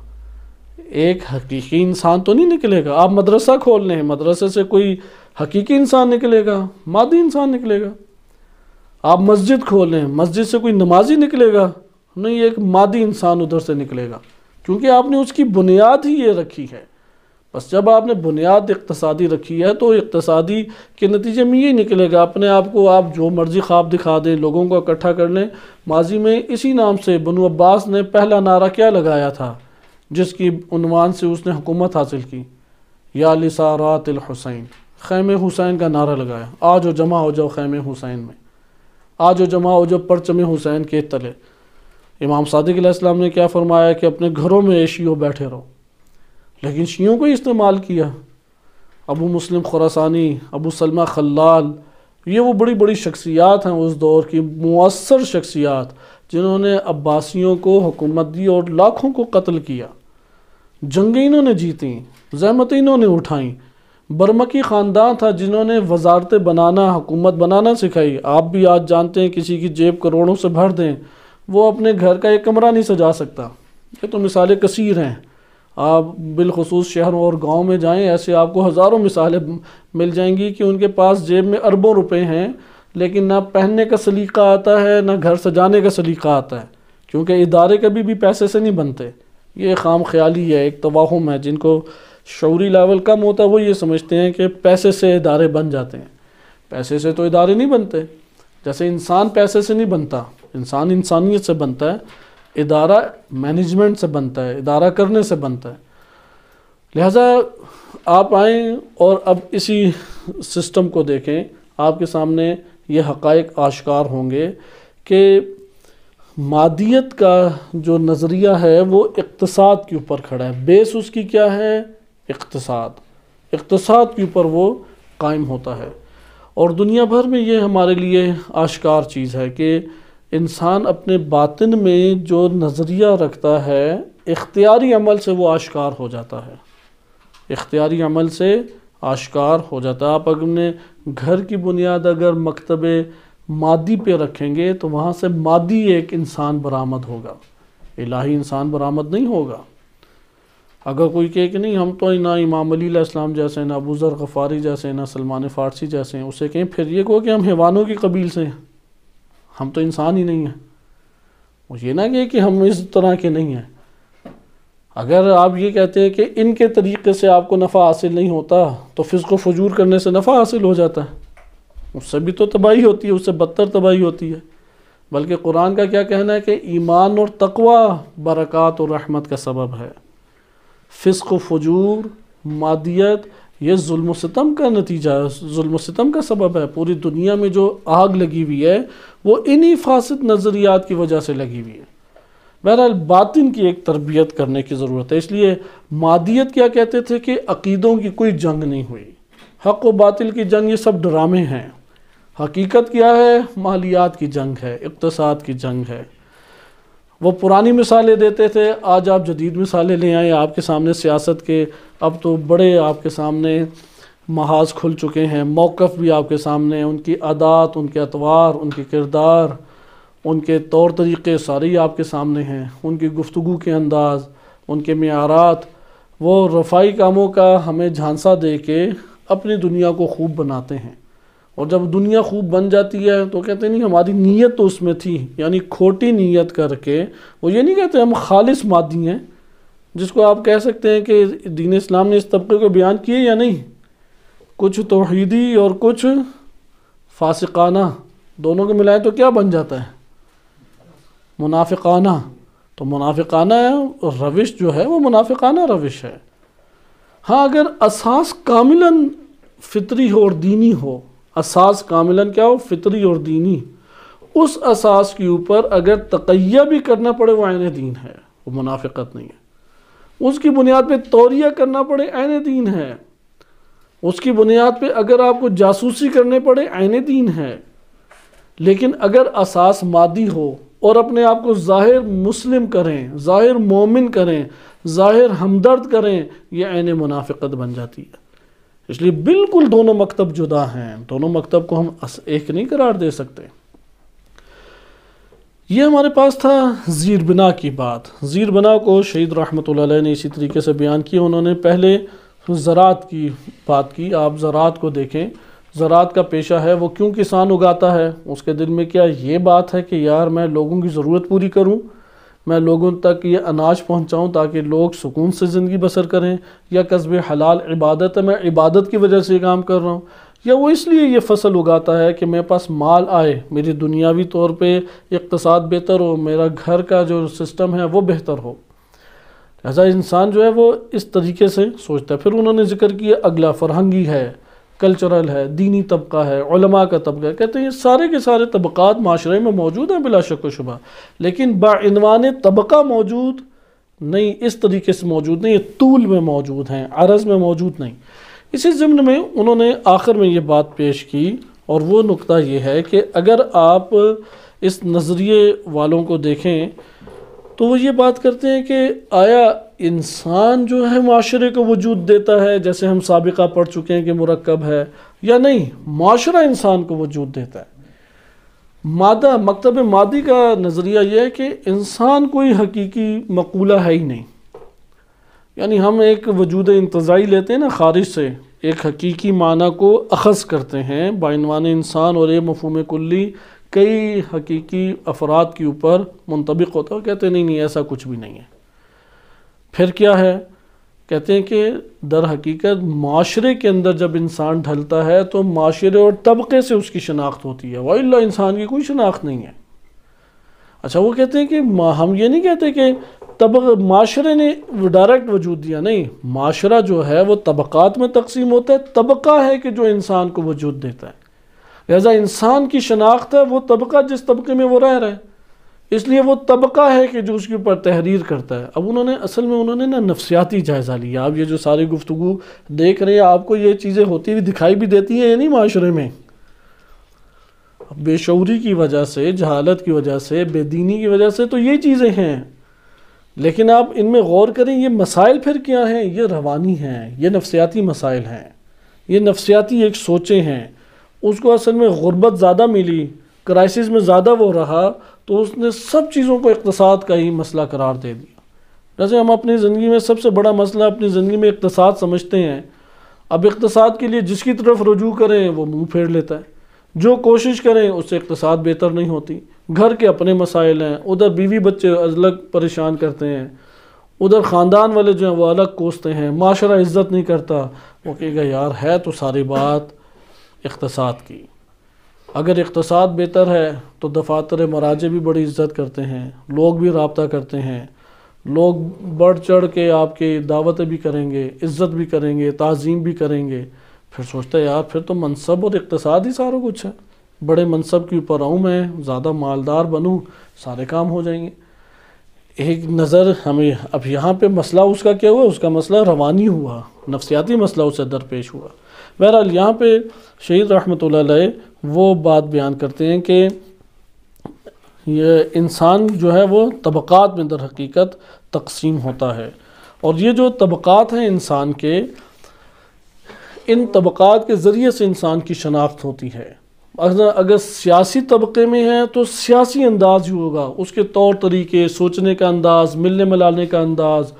ایک حقیقی انسان تو نہیں نکلے گا۔ آپ مدرسہ کھول لیں، مدرسے سے کوئی حقیقی انسان نکلے گا؟ مادی انسان نکلے گا۔ آپ مسجد کھولیں، مسجد سے کوئی نمازی نکلے گا؟ نہیں، ایک مادی انسان ادھر سے نکلے گا، کیونکہ آپ نے اس کی بنیاد ہی یہ رکھی ہے۔ بس جب آپ نے بنیاد اقتصادی رکھی ہے تو اقتصادی کے نتیجے میں یہ نکلے گا۔ اپنے آپ کو آپ جو مرضی خواب دکھا دیں، لوگوں کو اکٹھا کر لیں۔ ماضی میں اسی نام سے بنو عباس نے پہلا نعرہ کیا لگایا تھا جس کی عنوان سے اس نے حکومت حاصل کی؟ یا لسارات الحسین، خیمے حسین کا نعرہ لگایا، آج جمع ہو جاؤ خیمے حسین میں، آج جمع ہو جاؤ پرچم حسین کے تلے۔ امام صادق علیہ السلام نے کیا فرمایا کہ اپنے گھروں میں شیعوں بیٹھے رہو، لیکن شیعوں کو ہی استعمال کیا۔ ابو مسلم خراسانی، ابو سلمہ خلال، یہ وہ بڑی بڑی شخصیات ہیں اس دور کی، مؤثر شخصیات، جنہوں نے عباسیوں کو حکومت دی اور لاکھوں کو قتل کیا۔ جنگیں انہوں نے جیتیں، زحمتیں انہوں نے اٹھائیں۔ برمکی خاندان تھا جنہوں نے وزارتیں بنانا، حکومت بنانا سکھائی۔ آپ بھی آج جانتے ہیں کسی کی جیب کروڑوں سے بھر دیں، وہ اپنے گھر کا ایک کمرہ نہیں سجا سکتا۔ یہ تو مثالیں کثیر ہیں، آپ بالخصوص شہروں اور گاؤں میں جائیں، ایسے آپ کو ہزاروں مثالیں مل جائیں گی کہ ان کے پاس جیب میں اربوں روپے ہیں، لیکن نہ پہننے کا سلیقہ آتا ہے، نہ گھر سجانے کا سلیقہ آتا ہے، کیونکہ ادارے کبھی بھی پیسے سے نہیں بنتے۔ یہ خام خیالی ہے، ایک توہم ہے۔ جن کو شعوری لیول کم ہوتا ہے وہ یہ سمجھتے ہیں کہ پیسے سے ادارے بن جاتے ہیں۔ پیسے سے تو ادارے نہیں بنتے، جیسے انسان پیسے سے نہیں بنتا، انسان انسانیت سے بنتا ہے، ادارہ مینجمنٹ سے بنتا ہے، ادارہ کرنے سے بنتا ہے۔ لہٰذا آپ آئیں اور اب اسی سسٹم کو دیکھیں، آپ کے سامنے یہ حقائق آشکار ہوں گے کہ مادیت کا جو نظریہ ہے وہ اقتصاد کے اوپر کھڑا ہے۔ بیس اس کی کیا ہے؟ اقتصاد کے اوپر وہ قائم ہوتا ہے۔ اور دنیا بھر میں یہ ہمارے لیے آشکار چیز ہے کہ انسان اپنے باطن میں جو نظریہ رکھتا ہے، اختیاری عمل سے وہ آشکار ہو جاتا ہے، اختیاری عمل سے آشکار ہو جاتا ہے۔ آپ اپنے گھر کی بنیاد اگر مکتب مادی پہ رکھیں گے تو وہاں سے مادی ایک انسان برآمد ہوگا، الہی انسان برآمد نہیں ہوگا۔ اگر کوئی کہے کہ نہیں ہم تو نہ امام علی علیہ السلام جیسے ہیں، نہ ابو ذر غفاری جیسے ہیں، نہ سلمان فارسی جیسے ہیں، اسے کہیں پھر یہ کہو کہ ہم حیوانوں کی قبیل سے ہیں، ہم تو انسان ہی نہیں ہیں۔ وہ یہ نہ کہے کہ ہم اس طرح کے نہیں ہیں، اگر آپ یہ کہتے ہیں کہ ان کے طریقے سے آپ کو نفع حاصل نہیں ہوتا تو فسق و فجور کرنے سے نفع حاصل ہو جاتا ہے، اس سے بھی تو تباہی ہوتی ہے، اس سے بدتر تباہی ہوتی ہے۔ بلکہ قرآن کا کیا کہنا ہے کہ ایمان اور تقوی برکات اور رحمت کا سبب ہے، فسق و فجور، مادیت، یہ ظلم و ستم کا نتیجہ ہے، ظلم و ستم کا سبب ہے۔ پوری دنیا میں جو آگ لگی ہوئی ہے وہ انہی فاسد نظریات کی وجہ سے لگی ہوئی ہے۔ بہرحال باطن کی ایک تربیت کرنے کی ضرورت ہے۔ اس لیے مادیت کیا کہتے تھے کہ عقیدوں کی کوئی جنگ نہیں ہوئی، حق و باطل کی جنگ یہ سب ڈرامے ہیں۔ حقیقت کیا ہے؟ مالیات کی جنگ ہے، اقتصاد کی جنگ ہے۔ وہ پرانی مثالیں دیتے تھے، آج آپ جدید مثالیں لے آئیں آپ کے سامنے سیاست کے، اب تو بڑے آپ کے سامنے محاذ کھل چکے ہیں، موقف بھی آپ کے سامنے، ان کی عادات، ان کے اطوار، ان کے کردار، ان کے طور طریقے سارے ہی آپ کے سامنے ہیں، ان کی گفتگو کے انداز، ان کے معیارات۔ وہ رفائی کاموں کا ہمیں جھانسا دے کے اپنی دنیا کو خوب بناتے ہیں، اور جب دنیا خوب بن جاتی ہے تو کہتے نہیں ہماری نیت تو اس میں تھی، یعنی کھوٹی نیت کر کے وہ یہ نہیں کہتے ہم خالص مادی ہیں، جس کو آپ کہہ سکتے ہیں کہ دین اسلام نے اس طبقے کو بیان کیے یا نہیں، کچھ توحیدی اور کچھ فاسقانہ، دونوں کو ملائیں تو کیا بن جاتا ہے؟ منافقانہ۔ تو منافقانہ روش جو ہے وہ منافقانہ روش ہے۔ ہاں اگر اساس کاملاً فطری ہو اور دینی ہو، اساس کاملاً کیا ہو؟ فطری اور دینی، اس اساس کے اوپر اگر تقیہ بھی کرنا پڑے وہ عین دین ہے، وہ منافقت نہیں ہے۔ اس کی بنیاد پہ توریہ کرنا پڑے عین دین ہے، اس کی بنیاد پہ اگر آپ کو جاسوسی کرنے پڑے عین دین ہے۔ لیکن اگر اساس مادی ہو اور اپنے آپ کو ظاہر مسلم کریں، ظاہر مومن کریں، ظاہر ہمدرد کریں، یہ عین منافقت بن جاتی ہے۔ اس لیے بالکل دونوں مکتب جدا ہیں، دونوں مکتب کو ہم ایک نہیں قرار دے سکتے۔ یہ ہمارے پاس تھا زیر بنا کی بات۔ زیر بنا کو شہید رحمۃ اللہ علیہ نے اسی طریقے سے بیان کیا۔ انہوں نے پہلے زراعت کی بات کی۔ آپ زراعت کو دیکھیں، زراعت کا پیشہ ہے، وہ کیوں کسان اگاتا ہے؟ اس کے دل میں کیا یہ بات ہے کہ یار میں لوگوں کی ضرورت پوری کروں، میں لوگوں تک یہ اناج پہنچاؤں تاکہ لوگ سکون سے زندگی بسر کریں، یا قصب حلال عبادت ہے، میں عبادت کی وجہ سے یہ کام کر رہا ہوں، یا وہ اس لیے یہ فصل اگاتا ہے کہ میرے پاس مال آئے، میری دنیاوی طور پہ اقتصاد بہتر ہو، میرا گھر کا جو سسٹم ہے وہ بہتر ہو۔ لہذا انسان جو ہے وہ اس طریقے سے سوچتا ہے۔ پھر انہوں نے ذکر کیا اگلا فرہنگی ہے، کلچرل ہے، دینی طبقہ ہے، علماء کا طبقہ ہے۔ کہتے ہیں یہ سارے کے سارے طبقات معاشرے میں موجود ہیں بلا شک و شبہ، لیکن بعنوان طبقہ موجود نہیں، اس طریقے سے موجود نہیں، یہ طول میں موجود ہیں، عرض میں موجود نہیں۔ اسی ضمن میں انہوں نے آخر میں یہ بات پیش کی، اور وہ نقطہ یہ ہے کہ اگر آپ اس نظریے والوں کو دیکھیں تو وہ یہ بات کرتے ہیں کہ آیا انسان جو ہے معاشرے کو وجود دیتا ہے، جیسے ہم سابقہ پڑھ چکے ہیں کہ مرکب ہے، یا نہیں معاشرہ انسان کو وجود دیتا ہے۔ مادہ، مکتب مادی کا نظریہ یہ ہے کہ انسان کوئی حقیقی مقولہ ہے ہی نہیں، یعنی ہم ایک وجود انتزاعی لیتے ہیں نا خارج سے، ایک حقیقی معنی کو اخذ کرتے ہیں بعنوان انسان، اور یہ مفہوم کلی کئی حقیقی افراد کے اوپر منطبق ہوتا ہے، کہتے ہیں نہیں ایسا کچھ بھی نہیں ہے۔ پھر کیا ہے؟ کہتے ہیں کہ در حقیقت معاشرے کے اندر جب انسان ڈھلتا ہے تو معاشرے اور طبقے سے اس کی شناخت ہوتی ہے، وَإِلَّا انسان کی کوئی شناخت نہیں ہے۔ اچھا وہ کہتے ہیں کہ ہم یہ نہیں کہتے کہ معاشرے نے ڈائریکٹ وجود دیا، نہیں، معاشرہ جو ہے وہ طبقات میں تقسیم ہوتا ہے، طبقہ ہے کہ جو انسان کو وجود دیتا ہے۔ لہذا انسان کی شناخت ہے وہ طبقہ جس طبقے میں وہ رہ رہا ہے، اس لیے وہ طبقہ ہے کہ جو اس کے اوپر تحریر کرتا ہے۔ اب انہوں نے نا نفسیاتی جائزہ لیا۔ آپ یہ جو ساری گفتگو دیکھ رہے ہیں، آپ کو یہ چیزیں ہوتی ہوئی دکھائی بھی دیتی ہیں یا نہیں معاشرے میں؟ بے شعوری کی وجہ سے، جہالت کی وجہ سے، بے دینی کی وجہ سے تو یہ چیزیں ہیں، لیکن آپ ان میں غور کریں یہ مسائل پھر کیا ہیں؟ یہ روانی ہیں، یہ نفسیاتی مسائل ہیں، یہ نفسیاتی ایک سوچیں ہیں۔ اس کو اصل میں غربت زیادہ ملی، کرائسس میں زیادہ وہ رہا، تو اس نے سب چیزوں کو اقتصاد کا ہی مسئلہ قرار دے دیا۔ جیسے ہم اپنی زندگی میں سب سے بڑا مسئلہ اپنی زندگی میں اقتصاد سمجھتے ہیں، اب اقتصاد کے لیے جس کی طرف رجوع کریں وہ منہ پھیر لیتا ہے، جو کوشش کریں اس سے اقتصاد بہتر نہیں ہوتی۔ گھر کے اپنے مسائل ہیں، ادھر بیوی بچے الگ پریشان کرتے ہیں، ادھر خاندان والے جو ہیں وہ الگ کوستے ہیں، معاشرہ عزت نہیں کرتا، وہ کہے گا یار ہے تو ساری بات اقتصاد کی، اگر اقتصاد بہتر ہے تو دفاتر مراجع بھی بڑی عزت کرتے ہیں، لوگ بھی رابطہ کرتے ہیں، لوگ بڑھ چڑھ کے آپ کی دعوتیں بھی کریں گے، عزت بھی کریں گے، تعظیم بھی کریں گے۔ پھر سوچتا ہے یار پھر تو منصب اور اقتصاد ہی سارا کچھ ہے، بڑے منصب کے اوپر آؤں میں، زیادہ مالدار بنوں، سارے کام ہو جائیں گے۔ ایک نظر ہمیں اب یہاں پہ مسئلہ اس کا کیا ہوا، اس کا مسئلہ روانی ہوا، نفسیاتی مسئلہ اسے درپیش ہوا۔ بہرحال یہاں پہ شہید رحمۃ اللہ علیہ وہ بات بیان کرتے ہیں کہ یہ انسان جو ہے وہ طبقات میں در حقیقت تقسیم ہوتا ہے، اور یہ جو طبقات ہیں انسان کے، ان طبقات کے ذریعے سے انسان کی شناخت ہوتی ہے۔ اگر سیاسی طبقے میں ہے تو سیاسی انداز ہی ہوگا، اس کے طور طریقے، سوچنے کا انداز، ملنے ملانے کا انداز،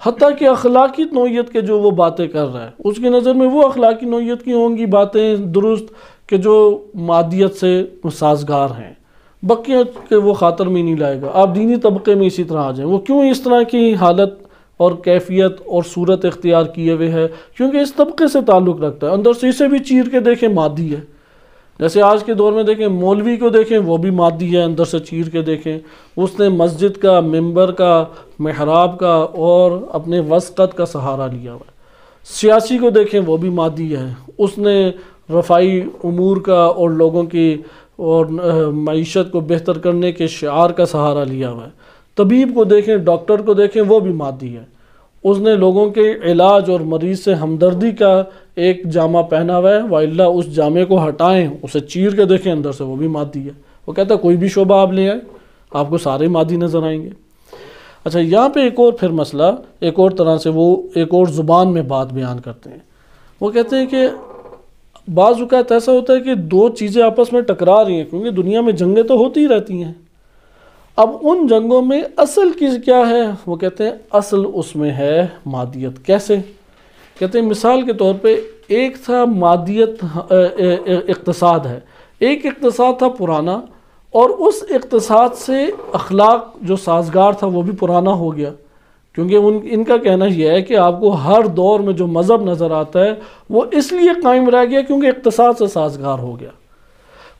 حتیٰ کہ اخلاقی نوعیت کے جو وہ باتیں کر رہا ہے اس کی نظر میں وہ اخلاقی نوعیت کی ہوں گی باتیں درست کہ جو مادیت سے سازگار ہیں، بقیت کے وہ خاطر میں نہیں لائے گا۔ آپ دینی طبقے میں اسی طرح آ جائیں، وہ کیوں اس طرح کی حالت اور کیفیت اور صورت اختیار کیے ہوئے ہے؟ کیونکہ اس طبقے سے تعلق رکھتا ہے، اندر سے اسے بھی چیر کے دیکھیں مادی ہے۔ جیسے آج کے دور میں دیکھیں مولوی کو دیکھیں وہ بھی مادی ہے، اندر سے چیر کے دیکھیں، اس نے مسجد کا، ممبر کا، محراب کا اور اپنے وسقت کا سہارا لیا ہوا ہے۔ سیاسی کو دیکھیں وہ بھی مادی ہے، اس نے رفاعی امور کا اور لوگوں کی اور معیشت کو بہتر کرنے کے شعار کا سہارا لیا ہوا ہے۔ طبیب کو دیکھیں، ڈاکٹر کو دیکھیں وہ بھی مادی ہے، اس نے لوگوں کے علاج اور مریض سے ہمدردی کا ایک جامہ پہنا ہوا ہے، وَإِلَّا اس جامے کو ہٹائیں، اسے چیر کے دیکھیں اندر سے وہ بھی مادی ہے۔ وہ کہتا ہے کوئی بھی شعبہ آپ لے آئیں آپ کو سارے مادی نظر آئیں گے۔ اچھا یہاں پہ ایک اور پھر مسئلہ ایک اور طرح سے وہ ایک اور زبان میں بات بیان کرتے ہیں۔ وہ کہتے ہیں کہ بعض اوقات ایسا ہوتا ہے کہ دو چیزیں آپس میں ٹکرا رہی ہیں، کیونکہ دنیا میں جنگیں تو ہوتی ہی رہتی ہیں۔ اب ان جنگوں میں اصل چیز کیا ہے؟ وہ کہتے ہیں اصل اس میں ہے مادیت۔ کیسے؟ کہتے ہیں مثال کے طور پہ ایک تھا مادیت اقتصاد ہے، ایک اقتصاد تھا پرانا، اور اس اقتصاد سے اخلاق جو سازگار تھا وہ بھی پرانا ہو گیا، کیونکہ ان کا کہنا یہ ہے کہ آپ کو ہر دور میں جو مذہب نظر آتا ہے وہ اس لیے قائم رہ گیا کیونکہ اقتصاد سے سازگار ہو گیا،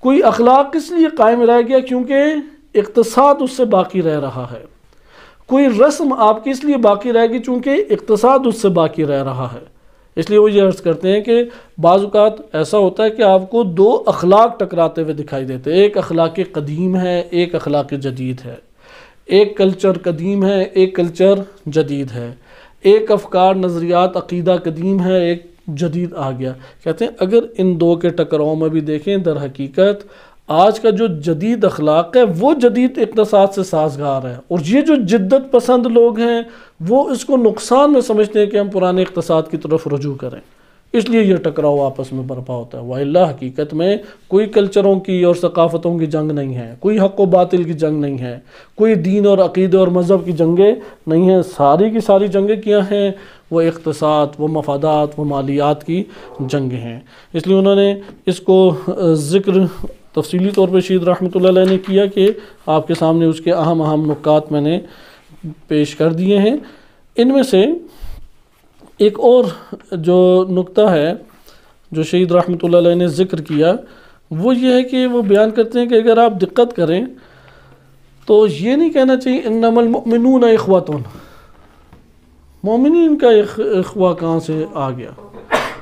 کوئی اخلاق اس لیے قائم رہ گیا کیونکہ اقتصاد اس سے باقی رہ رہا ہے، کوئی رسم آپ کی اس لیے باقی رہ گی چونکہ اقتصاد اس سے باقی رہ رہا ہے۔ اس لیے وہ یہ عرض کرتے ہیں کہ بعض اوقات ایسا ہوتا ہے کہ آپ کو دو اخلاق ٹکراتے ہوئے دکھائی دیتے ہیں، ایک اخلاق قدیم ہے، ایک اخلاق جدید ہے، ایک کلچر قدیم ہے، ایک کلچر جدید ہے، ایک افکار، نظریات، عقیدہ قدیم ہے، ایک جدید آ گیا۔ کہتے ہیں اگر ان دو کے ٹکراؤ میں بھی دیکھیں در حقیقت آج کا جو جدید اخلاق ہے وہ جدید اقتصاد سے سازگار ہے، اور یہ جو جدت پسند لوگ ہیں وہ اس کو نقصان میں سمجھتے ہیں کہ ہم پرانے اقتصاد کی طرف رجوع کریں، اس لیے یہ ٹکراؤ آپس میں برپا ہوتا ہے۔ وَإِلَّا حقیقت میں کوئی کلچروں کی اور ثقافتوں کی جنگ نہیں ہے، کوئی حق و باطل کی جنگ نہیں ہے، کوئی دین اور عقیدے اور مذہب کی جنگیں نہیں ہیں، ساری کی ساری جنگیں کیا ہیں؟ وہ اقتصاد، وہ مفادات، وہ مالیات کی جنگیں ہیں۔ اس لیے انہوں نے اس کو ذکر تفصیلی طور پہ شہید رحمۃ اللہ علیہ نے کیا کہ آپ کے سامنے اس کے اہم اہم نکات میں نے پیش کر دیے ہیں۔ ان میں سے ایک اور جو نکتہ ہے جو شہید رحمۃ اللہ علیہ نے ذکر کیا وہ یہ ہے کہ وہ بیان کرتے ہیں کہ اگر آپ دقت کریں تو یہ نہیں کہنا چاہیے انما المؤمنون اخوۃ، مومنین کا اخوہ کہاں سے آ گیا؟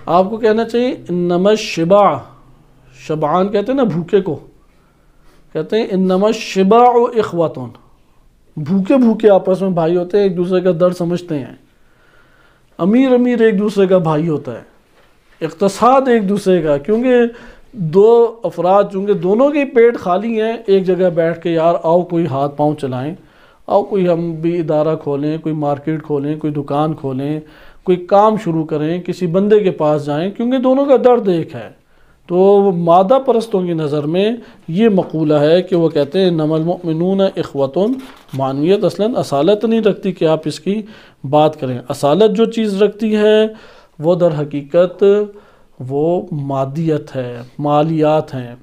آپ کو کہنا چاہیے انما الشبع، شبعان کہتے ہیں نا بھوکے کو، کہتے ہیں انما الشبع اخوۃ، بھوکے بھوکے آپس میں بھائی ہوتے ہیں، ایک دوسرے کا درد سمجھتے ہیں، امیر امیر ایک دوسرے کا بھائی ہوتا ہے، اقتصاد ایک دوسرے کا، کیونکہ دو افراد چونکہ دونوں کے پیٹ خالی ہیں ایک جگہ بیٹھ کے یار آؤ کوئی ہاتھ پاؤں چلائیں، آؤ کوئی ہم بھی ادارہ کھولیں، کوئی مارکیٹ کھولیں، کوئی دکان کھولیں، کوئی کام شروع کریں، کسی بندے کے پاس جائیں، کیونکہ دونوں کا درد ایک ہے۔ تو مادہ پرستوں کی نظر میں یہ مقولہ ہے کہ وہ کہتے ہیں انما المؤمنون اخوۃ، معنویت اصلاً اصالت نہیں رکھتی کہ آپ اس کی بات کریں، اصالت جو چیز رکھتی ہے وہ در حقیقت وہ مادیت ہے، مالیات ہیں۔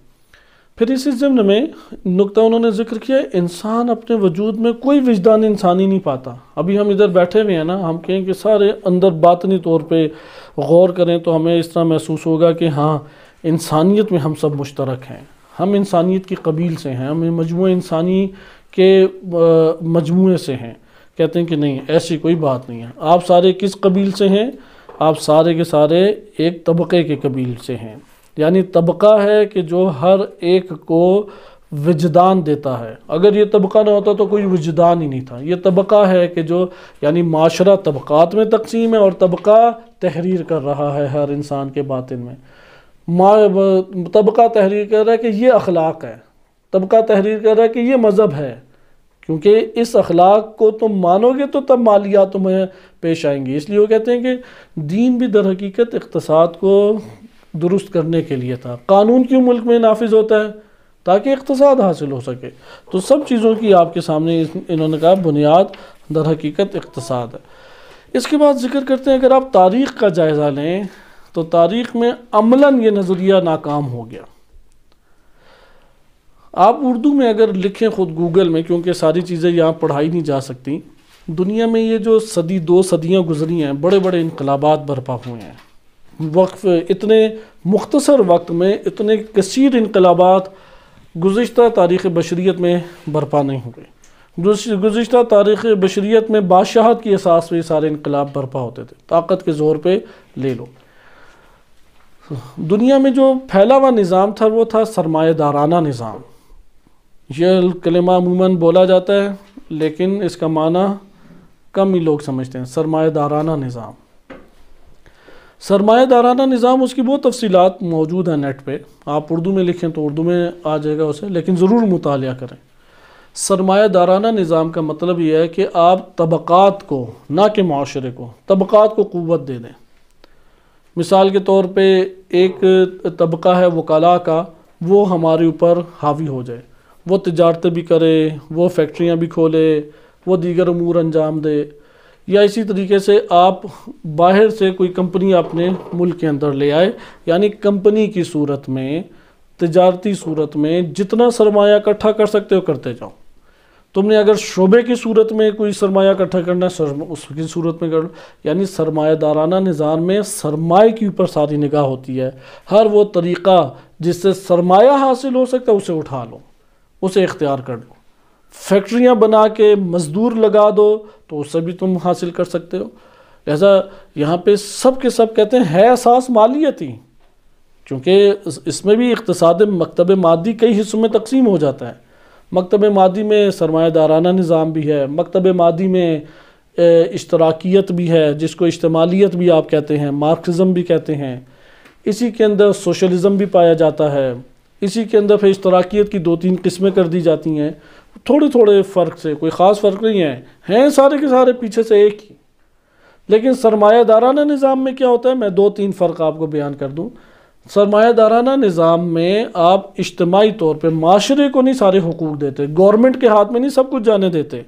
پھر اسی ضمن میں نقطہ انہوں نے ذکر کیا، انسان اپنے وجود میں کوئی وجدان انسانی نہیں پاتا۔ ابھی ہم ادھر بیٹھے ہوئے ہیں نا، ہم کہیں کہ سارے اندر باطنی طور پہ غور کریں تو ہمیں اس طرح محسوس ہوگا کہ ہاں انسانیت میں ہم سب مشترک ہیں، ہم انسانیت کی قبیل سے ہیں، ہم مجموعہ انسانی کے مجموعے سے ہیں۔ کہتے ہیں کہ نہیں، ایسی کوئی بات نہیں ہے۔ آپ سارے کس قبیل سے ہیں؟ آپ سارے کے سارے ایک طبقے کے قبیل سے ہیں، یعنی طبقہ ہے کہ جو ہر ایک کو وجدان دیتا ہے۔ اگر یہ طبقہ نہ ہوتا تو کوئی وجدان ہی نہیں تھا۔ یہ طبقہ ہے کہ جو یعنی معاشرہ طبقات میں تقسیم ہے، اور طبقہ تحریر کر رہا ہے ہر انسان کے باطن میں۔ طبقہ تحریر کر رہا ہے کہ یہ اخلاق ہے، طبقہ تحریر کر رہا ہے کہ یہ مذہب ہے، کیونکہ اس اخلاق کو تم مانو گے تو تب مالیات تمہیں پیش آئیں گی۔ اس لیے وہ کہتے ہیں کہ دین بھی در حقیقت اقتصاد کو درست کرنے کے لیے تھا۔ قانون کیوں ملک میں نافذ ہوتا ہے؟ تاکہ اقتصاد حاصل ہو سکے۔ تو سب چیزوں کی آپ کے سامنے انہوں نے کہا بنیاد در حقیقت اقتصاد ہے۔ اس کے بعد ذکر کرتے ہیں اگر آپ تاریخ کا جائزہ لیں تو تاریخ میں عملاً یہ نظریہ ناکام ہو گیا۔ آپ اردو میں اگر لکھیں خود گوگل میں، کیونکہ ساری چیزیں یہاں پڑھائی نہیں جا سکتی، دنیا میں یہ جو دو صدیاں گزری ہیں، بڑے بڑے انقلابات برپا ہوئے ہیں۔ اتنے مختصر وقت میں اتنے کثیر انقلابات گزشتہ تاریخ بشریت میں برپا نہیں ہوئے۔ گزشتہ تاریخ بشریت میں بادشاہت کی اساس پہ یہ سارے انقلاب برپا ہوتے تھے، طاقت کے زور پہ لے لو۔ دنیا میں جو پھیلا ہوا نظام تھا وہ تھا سرمایہ دارانہ نظام۔ یہ کلمہ عموماً بولا جاتا ہے لیکن اس کا معنی کم ہی لوگ سمجھتے ہیں۔ سرمایہ دارانہ نظام، سرمایہ دارانہ نظام، اس کی بہت تفصیلات موجود ہیں نیٹ پہ، آپ اردو میں لکھیں تو اردو میں آ جائے گا اسے، لیکن ضرور مطالعہ کریں۔ سرمایہ دارانہ نظام کا مطلب یہ ہے کہ آپ طبقات کو، نہ کہ معاشرے کو، طبقات کو قوت دے دیں۔ مثال کے طور پہ ایک طبقہ ہے وکلاء کا، وہ ہمارے اوپر حاوی ہو جائے، وہ تجارتیں بھی کرے، وہ فیکٹریاں بھی کھولے، وہ دیگر امور انجام دے، یا اسی طریقے سے آپ باہر سے کوئی کمپنی اپنے ملک کے اندر لے آئے، یعنی کمپنی کی صورت میں، تجارتی صورت میں جتنا سرمایہ اکٹھا کر سکتے ہو کرتے جاؤ۔ تم نے اگر شعبے کی صورت میں کوئی سرمایہ اکٹھا کرنا ہے اس کی صورت میں کر لو۔ یعنی سرمایہ دارانہ نظام میں سرمایہ کے اوپر ساری نگاہ ہوتی ہے، ہر وہ طریقہ جس سے سرمایہ حاصل ہو سکتا ہے اسے اٹھا لو، اسے اختیار کر لو۔ فیکٹریاں بنا کے مزدور لگا دو تو اس سے بھی تم حاصل کر سکتے ہو۔ لہذا یہاں پہ سب کے سب کہتے ہیں ہے اساس مالیتی، کیونکہ اس میں بھی اقتصاد مکتب مادی کئی حصوں میں تقسیم ہو جاتا ہے۔ مکتب مادی میں سرمایہ دارانہ نظام بھی ہے، مکتب مادی میں اشتراکیت بھی ہے، جس کو اجتماعیت بھی آپ کہتے ہیں، مارکسزم بھی کہتے ہیں۔ اسی کے اندر سوشلزم بھی پایا جاتا ہے، اسی کے اندر پھر اشتراکیت کی 2-3 قسمیں کر دی جاتی ہیں، تھوڑے تھوڑے فرق سے، کوئی خاص فرق نہیں ہے، ہیں سارے کے سارے پیچھے سے ایک ہی۔ لیکن سرمایہ دارانہ نظام میں کیا ہوتا ہے، میں 2-3 فرق آپ کو بیان کر دوں۔ سرمایہ دارانہ نظام میں آپ اجتماعی طور پہ معاشرے کو نہیں سارے حقوق دیتے، گورنمنٹ کے ہاتھ میں نہیں سب کچھ جانے دیتے،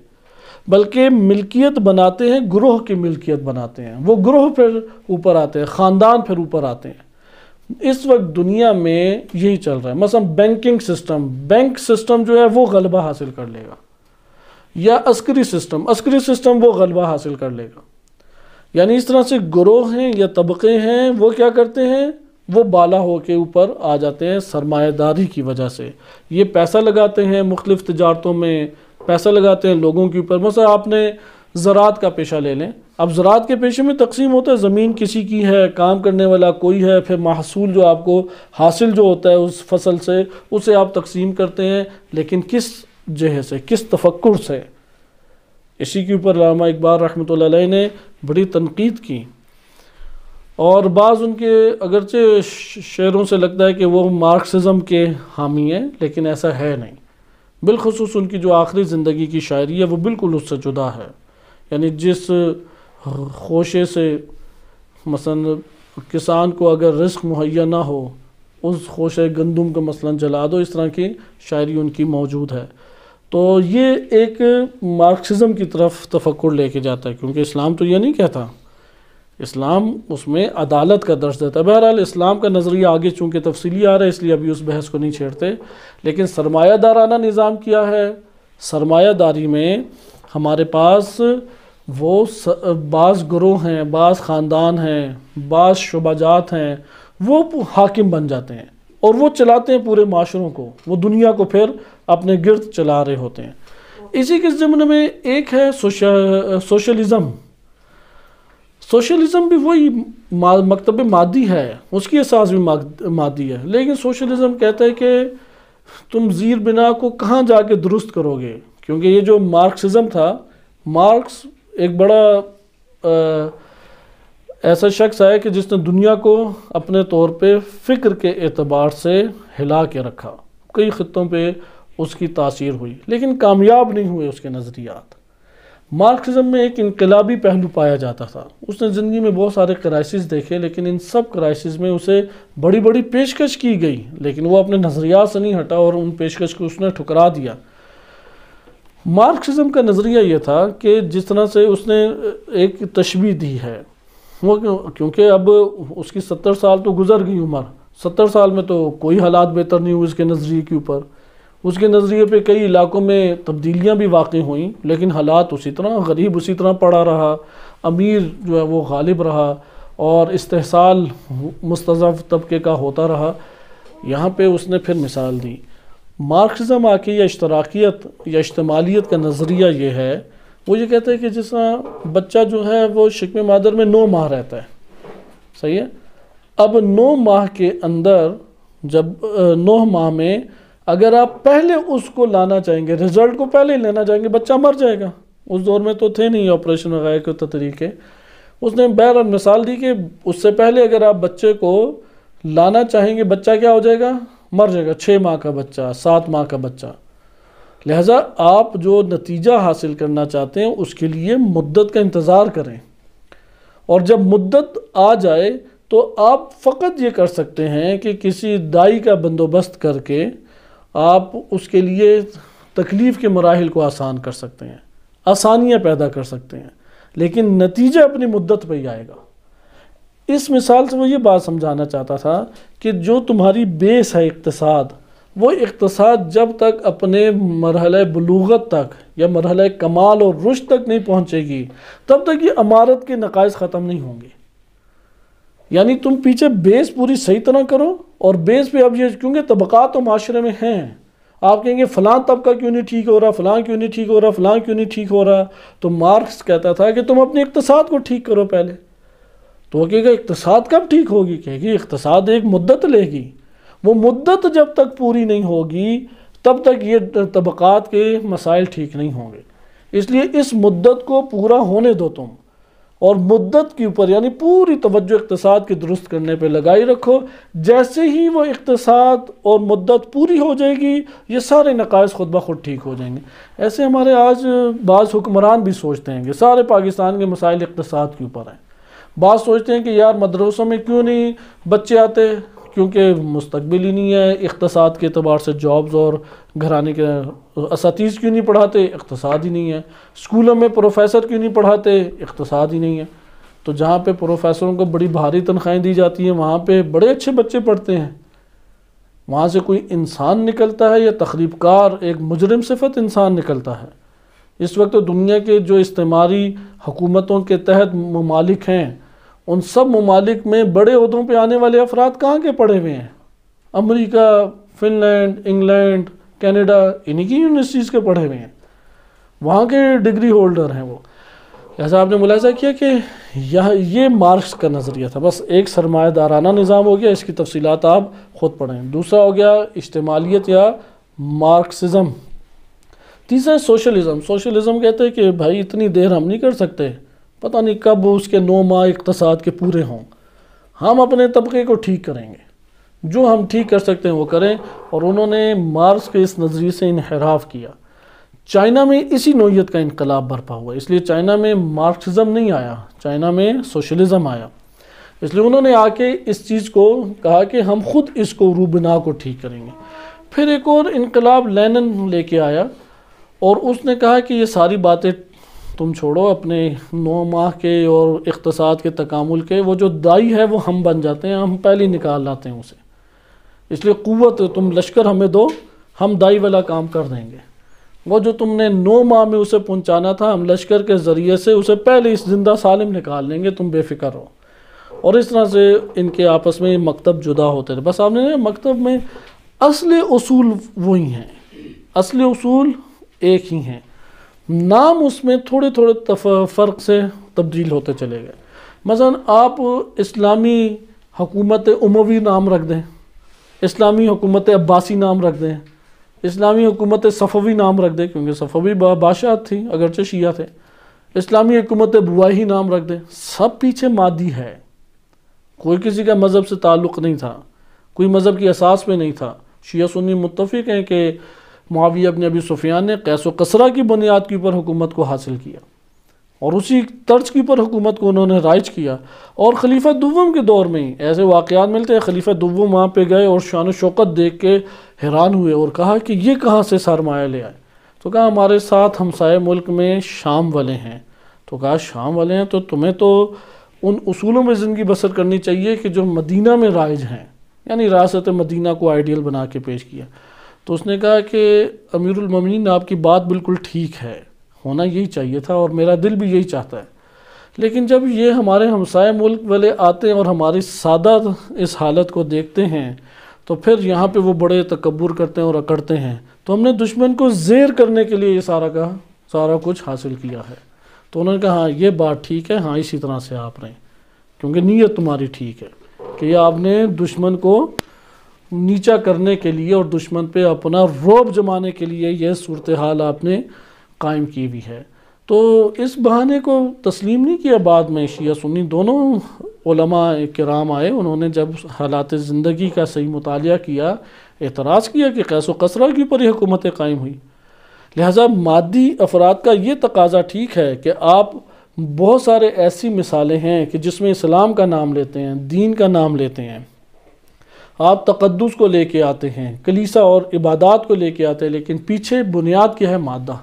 بلکہ ملکیت بناتے ہیں، گروہ کی ملکیت بناتے ہیں، وہ گروہ پھر اوپر آتے ہیں، خاندان پھر اوپر آتے ہیں۔ اس وقت دنیا میں یہی چل رہا ہے۔ مثلا بینکنگ سسٹم، بینک سسٹم جو ہے وہ غلبہ حاصل کر لے گا، یا عسکری سسٹم وہ غلبہ حاصل کر لے گا۔ یعنی اس طرح سے گروہ ہیں یا طبقے ہیں، وہ کیا کرتے ہیں، وہ بالا ہو کے اوپر آ جاتے ہیں سرمایہ داری کی وجہ سے۔ یہ پیسہ لگاتے ہیں مختلف تجارتوں میں، پیسہ لگاتے ہیں لوگوں کے اوپر۔ مثلا آپ نے زراعت کا پیشہ لے لیں، اب زراعت کے پیشے میں تقسیم ہوتا ہے، زمین کسی کی ہے، کام کرنے والا کوئی ہے، پھر محصول جو آپ کو حاصل جو ہوتا ہے اس فصل سے، اسے آپ تقسیم کرتے ہیں، لیکن کس جہے سے، کس تفکر سے؟ اسی کے اوپر علامہ اقبال رحمۃ اللہ علیہ نے بڑی تنقید کی، اور بعض ان کے اگرچہ شعروں سے لگتا ہے کہ وہ مارکسزم کے حامی ہیں، لیکن ایسا ہے نہیں۔ بالخصوص ان کی جو آخری زندگی کی شاعری ہے وہ بالکل اس سے جدا ہے۔ یعنی جس خوشے سے مثلا کسان کو اگر رزق مہیا نہ ہو، اس خوشے گندم کو مثلا جلا دو، اس طرح کی شاعری ان کی موجود ہے۔ تو یہ ایک مارکسزم کی طرف تفکر لے کے جاتا ہے، کیونکہ اسلام تو یہ نہیں کہتا۔ اسلام اس میں عدالت کا درس دیتا ہے۔ بہرحال اسلام کا نظریہ آگے چونکہ تفصیلی آ رہا ہے، اس لیے ابھی اس بحث کو نہیں چھیڑتے، لیکن سرمایہ دارانہ نظام کیا ہے؟ سرمایہ داری میں ہمارے پاس وہ بعض گروہ ہیں، بعض خاندان ہیں، بعض شعبہ جات ہیں، وہ حاکم بن جاتے ہیں اور وہ چلاتے ہیں پورے معاشروں کو، وہ دنیا کو پھر اپنے گرد چلا رہے ہوتے ہیں۔ اسی کے ضمن میں ایک ہے سوشلزم۔ سوشلزم بھی وہی مکتب مادی ہے، اس کی اساس بھی مادی ہے، لیکن سوشلزم کہتا ہے کہ تم زیر بنا کو کہاں جا کے درست کرو گے، کیونکہ یہ جو مارکسزم تھا، مارکس ایک بڑا ایسا شخص ہے کہ جس نے دنیا کو اپنے طور پہ فکر کے اعتبار سے ہلا کے رکھا، کئی خطوں پہ اس کی تاثیر ہوئی، لیکن کامیاب نہیں ہوئے اس کے نظریات۔ مارکسزم میں ایک انقلابی پہلو پایا جاتا تھا، اس نے زندگی میں بہت سارے کرائسس دیکھے، لیکن ان سب کرائسس میں اسے بڑی بڑی پیشکش کی گئی، لیکن وہ اپنے نظریات سے نہیں ہٹا اور ان پیشکش کو اس نے ٹھکرا دیا۔ مارکسزم کا نظریہ یہ تھا کہ جس طرح سے اس نے ایک تشبیہ دی ہے، وہ کیونکہ اب اس کی 70 سال تو گزر گئی عمر، 70 سال میں تو کوئی حالات بہتر نہیں ہوئے اس کے نظریے کے اوپر، اس کے نظریے پہ کئی علاقوں میں تبدیلیاں بھی واقع ہوئیں، لیکن حالات اسی طرح، غریب اسی طرح پڑا رہا، امیر جو ہے وہ غالب رہا، اور استحصال مستضعف طبقے کا ہوتا رہا۔ یہاں پہ اس نے پھر مثال دی، مارکسزم آ کے یا اشتراکیت یا اشتمالیت کا نظریہ یہ ہے، وہ یہ کہتا ہے کہ جس طرح بچہ جو ہے وہ شکم مادر میں 9 ماہ رہتا ہے، صحیح ہے، اب 9 ماہ کے اندر جب 9 ماہ میں اگر آپ پہلے اس کو لانا چاہیں گے، رزلٹ کو پہلے لینا چاہیں گے، بچہ مر جائے گا۔ اس دور میں تو تھے نہیں آپریشن وغیرہ کے طریقے، اس نے بہرحال مثال دی کہ اس سے پہلے اگر آپ بچے کو لانا چاہیں گے، بچہ کیا ہو جائے گا؟ مر جائے گا، 6 ماہ کا بچہ، 7 ماہ کا بچہ۔ لہٰذا آپ جو نتیجہ حاصل کرنا چاہتے ہیں اس کے لیے مدت کا انتظار کریں، اور جب مدت آ جائے تو آپ فقط یہ کر سکتے ہیں کہ کسی دائی کا بندوبست کر کے آپ اس کے لیے تکلیف کے مراحل کو آسان کر سکتے ہیں، آسانیاں پیدا کر سکتے ہیں، لیکن نتیجہ اپنی مدت پہ ہی آئے گا۔ اس مثال سے وہ یہ بات سمجھانا چاہتا تھا کہ جو تمہاری بیس ہے اقتصاد، وہ اقتصاد جب تک اپنے مرحلہ بلوغت تک یا مرحلہ کمال اور رشد تک نہیں پہنچے گی، تب تک یہ عمارت کے نقائص ختم نہیں ہوں گے۔ یعنی تم پیچھے بیس پوری صحیح طرح کرو، اور بیس پہ اب یہ کیونکہ طبقات تو معاشرے میں ہیں، آپ کہیں گے فلاں طبقہ کیوں نہیں ٹھیک ہو رہا، فلاں کیوں نہیں ٹھیک ہو رہا، فلاں کیوں نہیں ٹھیک ہو رہا، تو مارکس کہتا تھا کہ تم اپنے اقتصاد کو ٹھیک کرو پہلے۔ تو وہ کہے گا اقتصاد کب ٹھیک ہوگی؟ کہے گی اقتصاد ایک مدت لے گی، وہ مدت جب تک پوری نہیں ہوگی تب تک یہ طبقات کے مسائل ٹھیک نہیں ہوں گے۔ اس لیے اس مدت کو پورا ہونے دو تم، اور مدت کے اوپر یعنی پوری توجہ اقتصاد کے درست کرنے پہ لگائی رکھو۔ جیسے ہی وہ اقتصاد اور مدت پوری ہو جائے گی، یہ سارے نقائص خود بخود ٹھیک ہو جائیں گے۔ ایسے ہمارے آج بعض حکمران بھی سوچتے ہیں کہ سارے پاکستان کے مسائل اقتصاد کے اوپر ہیں۔ بعض سوچتے ہیں کہ یار مدرسوں میں کیوں نہیں بچے آتے، کیونکہ مستقبل ہی نہیں ہے، اقتصاد کے اعتبار سے جابز اور گھرانے کے اساتذہ کیوں نہیں پڑھاتے، اقتصاد ہی نہیں ہے۔ اسکولوں میں پروفیسر کیوں نہیں پڑھاتے، اقتصاد ہی نہیں ہے۔ تو جہاں پہ پروفیسروں کو بڑی بھاری تنخواہیں دی جاتی ہیں، وہاں پہ بڑے اچھے بچے پڑھتے ہیں، وہاں سے کوئی انسان نکلتا ہے یا تخریب کار ایک مجرم صفت انسان نکلتا ہے۔ اس وقت دنیا کے جو استعماری حکومتوں کے تحت ممالک ہیں، ان سب ممالک میں بڑے عہدوں پہ آنے والے افراد کہاں کے پڑھے ہوئے ہیں؟ امریکہ، فن لینڈ، انگلینڈ، کینیڈا، انہی کی یونیورسٹیز کے پڑھے ہوئے ہیں، وہاں کے ڈگری ہولڈر ہیں وہ۔ جیسا آپ نے ملاحظہ کیا کہ یہ مارکس کا نظریہ تھا، بس ایک سرمایہ دارانہ نظام ہو گیا، اس کی تفصیلات آپ خود پڑھیں۔ دوسرا ہو گیا اشتمالیت یا مارکسزم۔ تیسرا سوشلزم۔ سوشلزم کہتے ہیں کہ بھائی اتنی دیر ہم نہیں کر سکتے، پتہ نہیں کب اس کے 9 ماہ اقتصاد کے پورے ہوں، ہم اپنے طبقے کو ٹھیک کریں گے، جو ہم ٹھیک کر سکتے ہیں وہ کریں۔ اور انہوں نے مارکس کے اس نظریے سے انحراف کیا۔ چائنا میں اسی نوعیت کا انقلاب برپا ہوا، اس لیے چائنا میں مارکسزم نہیں آیا، چائنا میں سوشلزم آیا۔ اس لیے انہوں نے آ کے اس چیز کو کہا کہ ہم خود اس کو روبنا کو ٹھیک کریں گے۔ پھر ایک اور انقلاب لینن لے کے آیا، اور اس نے کہا کہ یہ ساری باتیں تم چھوڑو اپنے 9 ماہ کے اور اقتصاد کے تکامل کے، وہ جو دائی ہے وہ ہم بن جاتے ہیں، ہم پہلے نکال لاتے ہیں اسے، اس لیے قوت تم لشکر ہمیں دو، ہم دائی والا کام کر دیں گے۔ وہ جو تم نے 9 ماہ میں اسے پہنچانا تھا، ہم لشکر کے ذریعے سے اسے پہلے اس زندہ سالم نکال لیں گے، تم بے فکر ہو۔ اور اس طرح سے ان کے آپس میں مکتب جدا ہوتے تھے۔ بس آپ نے مکتب میں اصل اصول وہی ہیں، اصل اصول ایک ہی ہیں، نام اس میں تھوڑے تھوڑے فرق سے تبدیل ہوتے چلے گئے۔ مثلا آپ اسلامی حکومت اموی نام رکھ دیں، اسلامی حکومت عباسی نام رکھ دیں، اسلامی حکومت صفوی نام رکھ دیں، کیونکہ صفوی بادشاہ تھی اگرچہ شیعہ تھے، اسلامی حکومت بوائی نام رکھ دیں، سب پیچھے مادی ہے، کوئی کسی کا مذہب سے تعلق نہیں تھا، کوئی مذہب کی اساس پہ نہیں تھا۔ شیعہ سنی متفق ہیں کہ معاویہ بن ابی سفیان نے قیس و کسرہ کی بنیاد کے اوپر حکومت کو حاصل کیا، اور اسی طرز کے اوپر حکومت کو انہوں نے رائج کیا۔ اور خلیفہ دوم کے دور میں ہی ایسے واقعات ملتے ہیں، خلیفہ دوم وہاں پہ گئے اور شان و شوکت دیکھ کے حیران ہوئے اور کہا کہ یہ کہاں سے سرمایہ لے آئے؟ تو کہا ہمارے ساتھ ہمسائے ملک میں شام والے ہیں۔ تو کہا شام والے ہیں تو تمہیں تو ان اصولوں میں زندگی بسر کرنی چاہیے کہ جو مدینہ میں رائج ہیں، یعنی ریاست مدینہ کو آئیڈیل بنا کے پیش کیا۔ تو اس نے کہا کہ امیر المومنین آپ کی بات بالکل ٹھیک ہے، ہونا یہی چاہیے تھا اور میرا دل بھی یہی چاہتا ہے، لیکن جب یہ ہمارے ہمسائے ملک والے آتے ہیں اور ہماری سادہ اس حالت کو دیکھتے ہیں تو پھر یہاں پہ وہ بڑے تکبر کرتے ہیں اور اکڑتے ہیں، تو ہم نے دشمن کو زیر کرنے کے لیے یہ سارا کچھ حاصل کیا ہے۔ تو انہوں نے کہا ہاں یہ بات ٹھیک ہے، ہاں اسی طرح سے آپ رہیں، کیونکہ نیت تمہاری ٹھیک ہے کہ یہ آپ نے دشمن کو نیچا کرنے کے لیے اور دشمن پہ اپنا رعب جمانے کے لیے یہ صورتحال آپ نے قائم کی بھی ہے۔ تو اس بہانے کو تسلیم نہیں کیا بعد میں شیعہ سنی دونوں علماء کرام آئے، انہوں نے جب حالات زندگی کا صحیح مطالعہ کیا، اعتراض کیا کہ قیس و کسرہ کی اوپر ہی حکومتیں قائم ہوئی۔ لہٰذا مادی افراد کا یہ تقاضا ٹھیک ہے کہ آپ بہت سارے ایسی مثالیں ہیں کہ جس میں اسلام کا نام لیتے ہیں، دین کا نام لیتے ہیں، آپ تقدس کو لے کے آتے ہیں، کلیسا اور عبادات کو لے کے آتے ہیں، لیکن پیچھے بنیاد کیا ہے؟ مادہ۔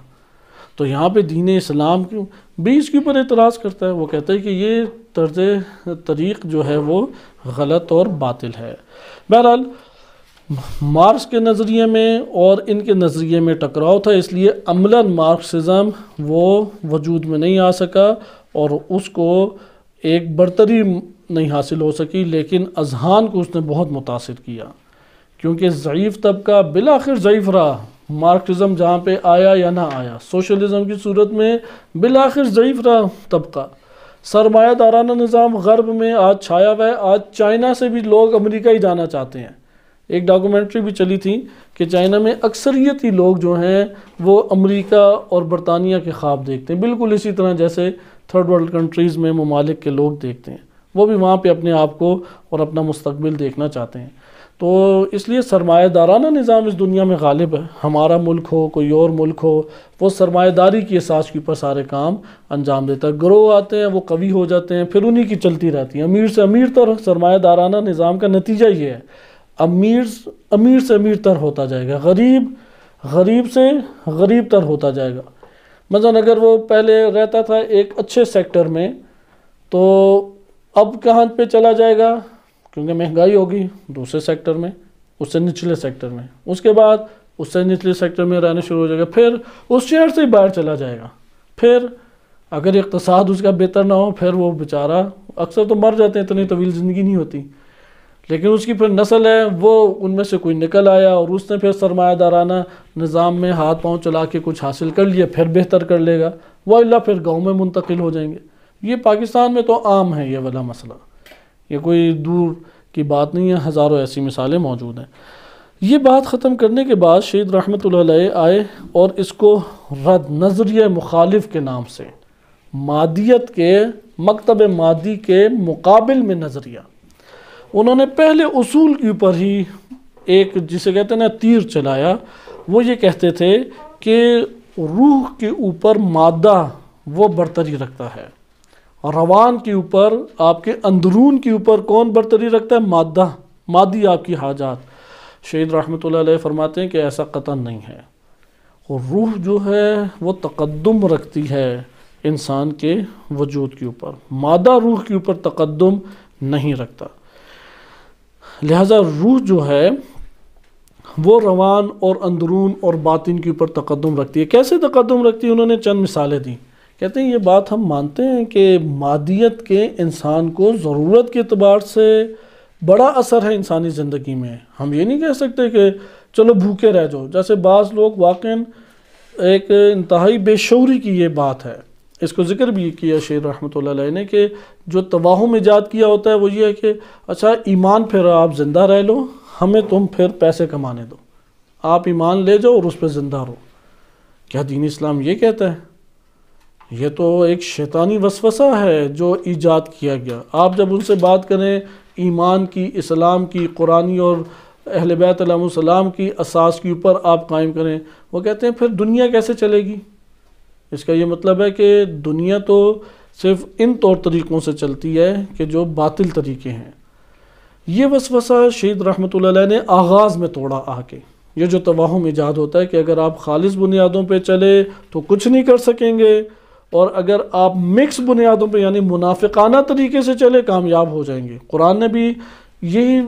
تو یہاں پہ دین اسلام بھی اس کے اوپر اعتراض کرتا ہے، وہ کہتا ہے کہ یہ طرز طریق جو ہے وہ غلط اور باطل ہے۔ بہرحال مارکس کے نظریے میں اور ان کے نظریے میں ٹکراؤ تھا، اس لیے عملاً مارکسزم وہ وجود میں نہیں آ سکا اور اس کو ایک برتری نہیں حاصل ہو سکی، لیکن اذہان کو اس نے بہت متاثر کیا، کیونکہ ضعیف طبقہ بالآخر ضعیف رہا۔ مارکسزم جہاں پہ آیا یا نہ آیا، سوشلزم کی صورت میں بالآخر ضعیف رہا طبقہ۔ سرمایہ دارانہ نظام غرب میں آج چھایا ہوا ہے، آج چائنا سے بھی لوگ امریکہ ہی جانا چاہتے ہیں۔ ایک ڈاکومنٹری بھی چلی تھی کہ چائنا میں اکثریتی لوگ جو ہیں وہ امریکہ اور برطانیہ کے خواب دیکھتے ہیں، بالکل اسی طرح جیسے تھرڈ ورلڈ کنٹریز میں ممالک کے لوگ دیکھتے ہیں، وہ بھی وہاں پہ اپنے آپ کو اور اپنا مستقبل دیکھنا چاہتے ہیں۔ تو اس لیے سرمایہ دارانہ نظام اس دنیا میں غالب ہے، ہمارا ملک ہو کوئی اور ملک ہو، وہ سرمایہ داری کی اساس کے اوپر سارے کام انجام دیتا ہے۔ گروہ آتے ہیں وہ قوی ہو جاتے ہیں، پھر انہی کی چلتی رہتی ہیں، امیر سے امیر تر۔ سرمایہ دارانہ نظام کا نتیجہ یہ ہے، امیر سے امیر تر ہوتا جائے گا، غریب سے غریب تر ہوتا جائے گا۔ مثلا اگر وہ پہلے رہتا تھا ایک اچھے سیکٹر میں تو اب کہاں پہ چلا جائے گا؟ کیونکہ مہنگائی ہوگی دوسرے سیکٹر میں، اس سے نچلے سیکٹر میں، اس کے بعد اس سے نچلے سیکٹر میں رہنا شروع ہو جائے گا، پھر اس شہر سے ہی باہر چلا جائے گا۔ پھر اگر اقتصاد اس کا بہتر نہ ہو پھر وہ بیچارہ اکثر تو مر جاتے ہیں، اتنی طویل زندگی نہیں ہوتی، لیکن اس کی پھر نسل ہے وہ ان میں سے کوئی نکل آیا اور اس نے پھر سرمایہ دارانہ نظام میں ہاتھ پاؤں چلا کے کچھ حاصل کر لیا، پھر بہتر کر لے گا، وہ اللہ پھر گاؤں میں منتقل ہو جائیں گے۔ یہ پاکستان میں تو عام ہے یہ والا مسئلہ، یہ کوئی دور کی بات نہیں ہے، ہزاروں ایسی مثالیں موجود ہیں۔ یہ بات ختم کرنے کے بعد شہید رحمۃ اللہ علیہ آئے اور اس کو رد نظریہ مخالف کے نام سے، مادیت کے مکتب مادی کے مقابل میں نظریہ، انہوں نے پہلے اصول کے اوپر ہی ایک جسے کہتے ہیں نا تیر چلایا۔ وہ یہ کہتے تھے کہ روح کے اوپر مادہ وہ برتری رکھتا ہے، اور روان کے اوپر آپ کے اندرون کے اوپر کون برتری رکھتا ہے؟ مادہ، مادی آپ کی حاجات۔ شہید رحمۃ اللہ علیہ فرماتے ہیں کہ ایسا قطعاً نہیں ہے، اور روح جو ہے وہ تقدم رکھتی ہے، انسان کے وجود کے اوپر، مادہ روح کے اوپر تقدم نہیں رکھتا۔ لہذا روح جو ہے وہ روان اور اندرون اور باطن کے اوپر تقدم رکھتی ہے۔ کیسے تقدم رکھتی ہے؟ انہوں نے چند مثالیں دیں۔ کہتے ہیں یہ بات ہم مانتے ہیں کہ مادیت کے انسان کو ضرورت کے اعتبار سے بڑا اثر ہے انسانی زندگی میں۔ ہم یہ نہیں کہہ سکتے کہ چلو بھوکے رہ جاؤ، جیسے بعض لوگ واقعاً ایک انتہائی بے شعوری کی یہ بات ہے، اس کو ذکر بھی کیا شیخ رحمۃ اللہ علیہ نے کہ جو توہم ایجاد کیا ہوتا ہے وہ یہ ہے کہ اچھا ایمان پھر آپ زندہ رہ لو، ہمیں تم پھر پیسے کمانے دو، آپ ایمان لے جاؤ اور اس پہ زندہ رہو۔ کیا دین اسلام یہ کہتا ہے؟ یہ تو ایک شیطانی وسوسہ ہے جو ایجاد کیا گیا۔ آپ جب ان سے بات کریں ایمان کی، اسلام کی، قرآنی اور اہل بیت علیہ السلام کی اساس کے اوپر آپ قائم کریں، وہ کہتے ہیں پھر دنیا کیسے چلے گی؟ اس کا یہ مطلب ہے کہ دنیا تو صرف ان طور طریقوں سے چلتی ہے کہ جو باطل طریقے ہیں۔ یہ وسوسہ شہید رحمۃ اللہ علیہ نے آغاز میں توڑا آ کے۔ یہ جو توہم ایجاد ہوتا ہے کہ اگر آپ خالص بنیادوں پہ چلے تو کچھ نہیں کر سکیں گے، اور اگر آپ مکس بنیادوں پہ یعنی منافقانہ طریقے سے چلے کامیاب ہو جائیں گے۔ قرآن نے بھی یہی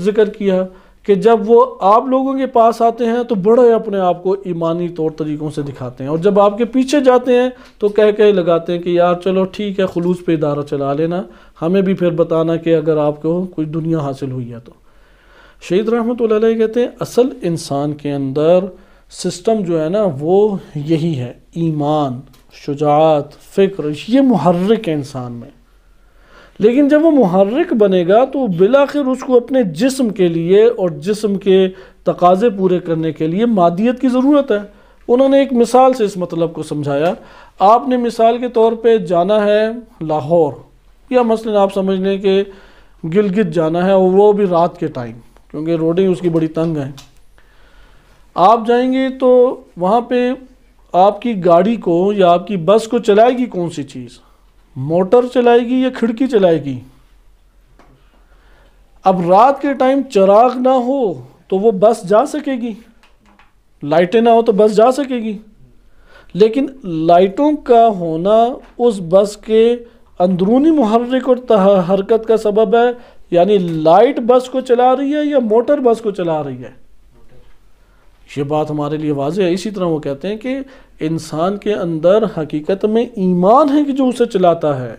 ذکر کیا کہ جب وہ آپ لوگوں کے پاس آتے ہیں تو بڑے اپنے آپ کو ایمانی طور طریقوں سے دکھاتے ہیں، اور جب آپ کے پیچھے جاتے ہیں تو کہہ لگاتے ہیں کہ یار چلو ٹھیک ہے خلوص پہ ادارہ چلا لینا، ہمیں بھی پھر بتانا کہ اگر آپ کو کوئی دنیا حاصل ہوئی ہے تو۔ شہید رحمۃ اللہ علیہ کہتے ہیں اصل انسان کے اندر سسٹم جو ہے نا وہ یہی ہے، ایمان، شجاعت، فکر، یہ محرک ہے انسان میں۔ لیکن جب وہ محرک بنے گا تو بالآخر اس کو اپنے جسم کے لیے اور جسم کے تقاضے پورے کرنے کے لیے مادیت کی ضرورت ہے۔ انہوں نے ایک مثال سے اس مطلب کو سمجھایا۔ آپ نے مثال کے طور پہ جانا ہے لاہور، یا مثلا آپ سمجھ لیں کہ گلگت جانا ہے، اور وہ بھی رات کے ٹائم، کیونکہ روڈیں اس کی بڑی تنگ ہیں۔ آپ جائیں گے تو وہاں پہ آپ کی گاڑی کو یا آپ کی بس کو چلائے گی کون سی چیز؟ موٹر چلائے گی یا کھڑکی چلائے گی؟ اب رات کے ٹائم چراغ نہ ہو تو وہ بس جا سکے گی، لائٹیں نہ ہو تو بس جا سکے گی۔ لیکن لائٹوں کا ہونا اس بس کے اندرونی محرک اور حرکت کا سبب ہے، یعنی لائٹ بس کو چلا رہی ہے یا موٹر بس کو چلا رہی ہے؟ یہ بات ہمارے لیے واضح ہے۔ اسی طرح وہ کہتے ہیں کہ انسان کے اندر حقیقت میں ایمان ہے کہ جو اسے چلاتا ہے۔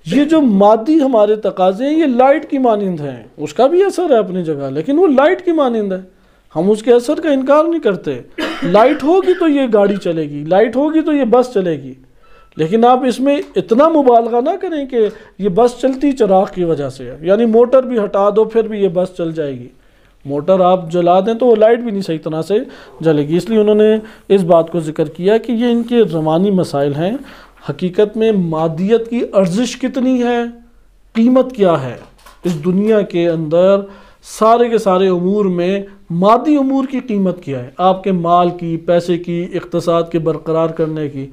یہ جو مادی ہمارے تقاضے ہیں یہ لائٹ کی مانند ہیں، اس کا بھی اثر ہے اپنی جگہ، لیکن وہ لائٹ کی مانند ہے، ہم اس کے اثر کا انکار نہیں کرتے۔ لائٹ ہوگی تو یہ گاڑی چلے گی، لائٹ ہوگی تو یہ بس چلے گی، لیکن آپ اس میں اتنا مبالغہ نہ کریں کہ یہ بس چلتی چراغ کی وجہ سے ہے، یعنی موٹر بھی ہٹا دو پھر بھی یہ بس چل جائے گی۔ موٹر آپ جلا دیں تو وہ لائٹ بھی نہیں صحیح طرح سے جلے گی۔ اس لیے انہوں نے اس بات کو ذکر کیا کہ یہ ان کے روانی مسائل ہیں۔ حقیقت میں مادیت کی ارزش کتنی ہے، قیمت کیا ہے اس دنیا کے اندر، سارے کے سارے امور میں مادی امور کی قیمت کیا ہے، آپ کے مال کی، پیسے کی، اقتصاد کے برقرار کرنے کی۔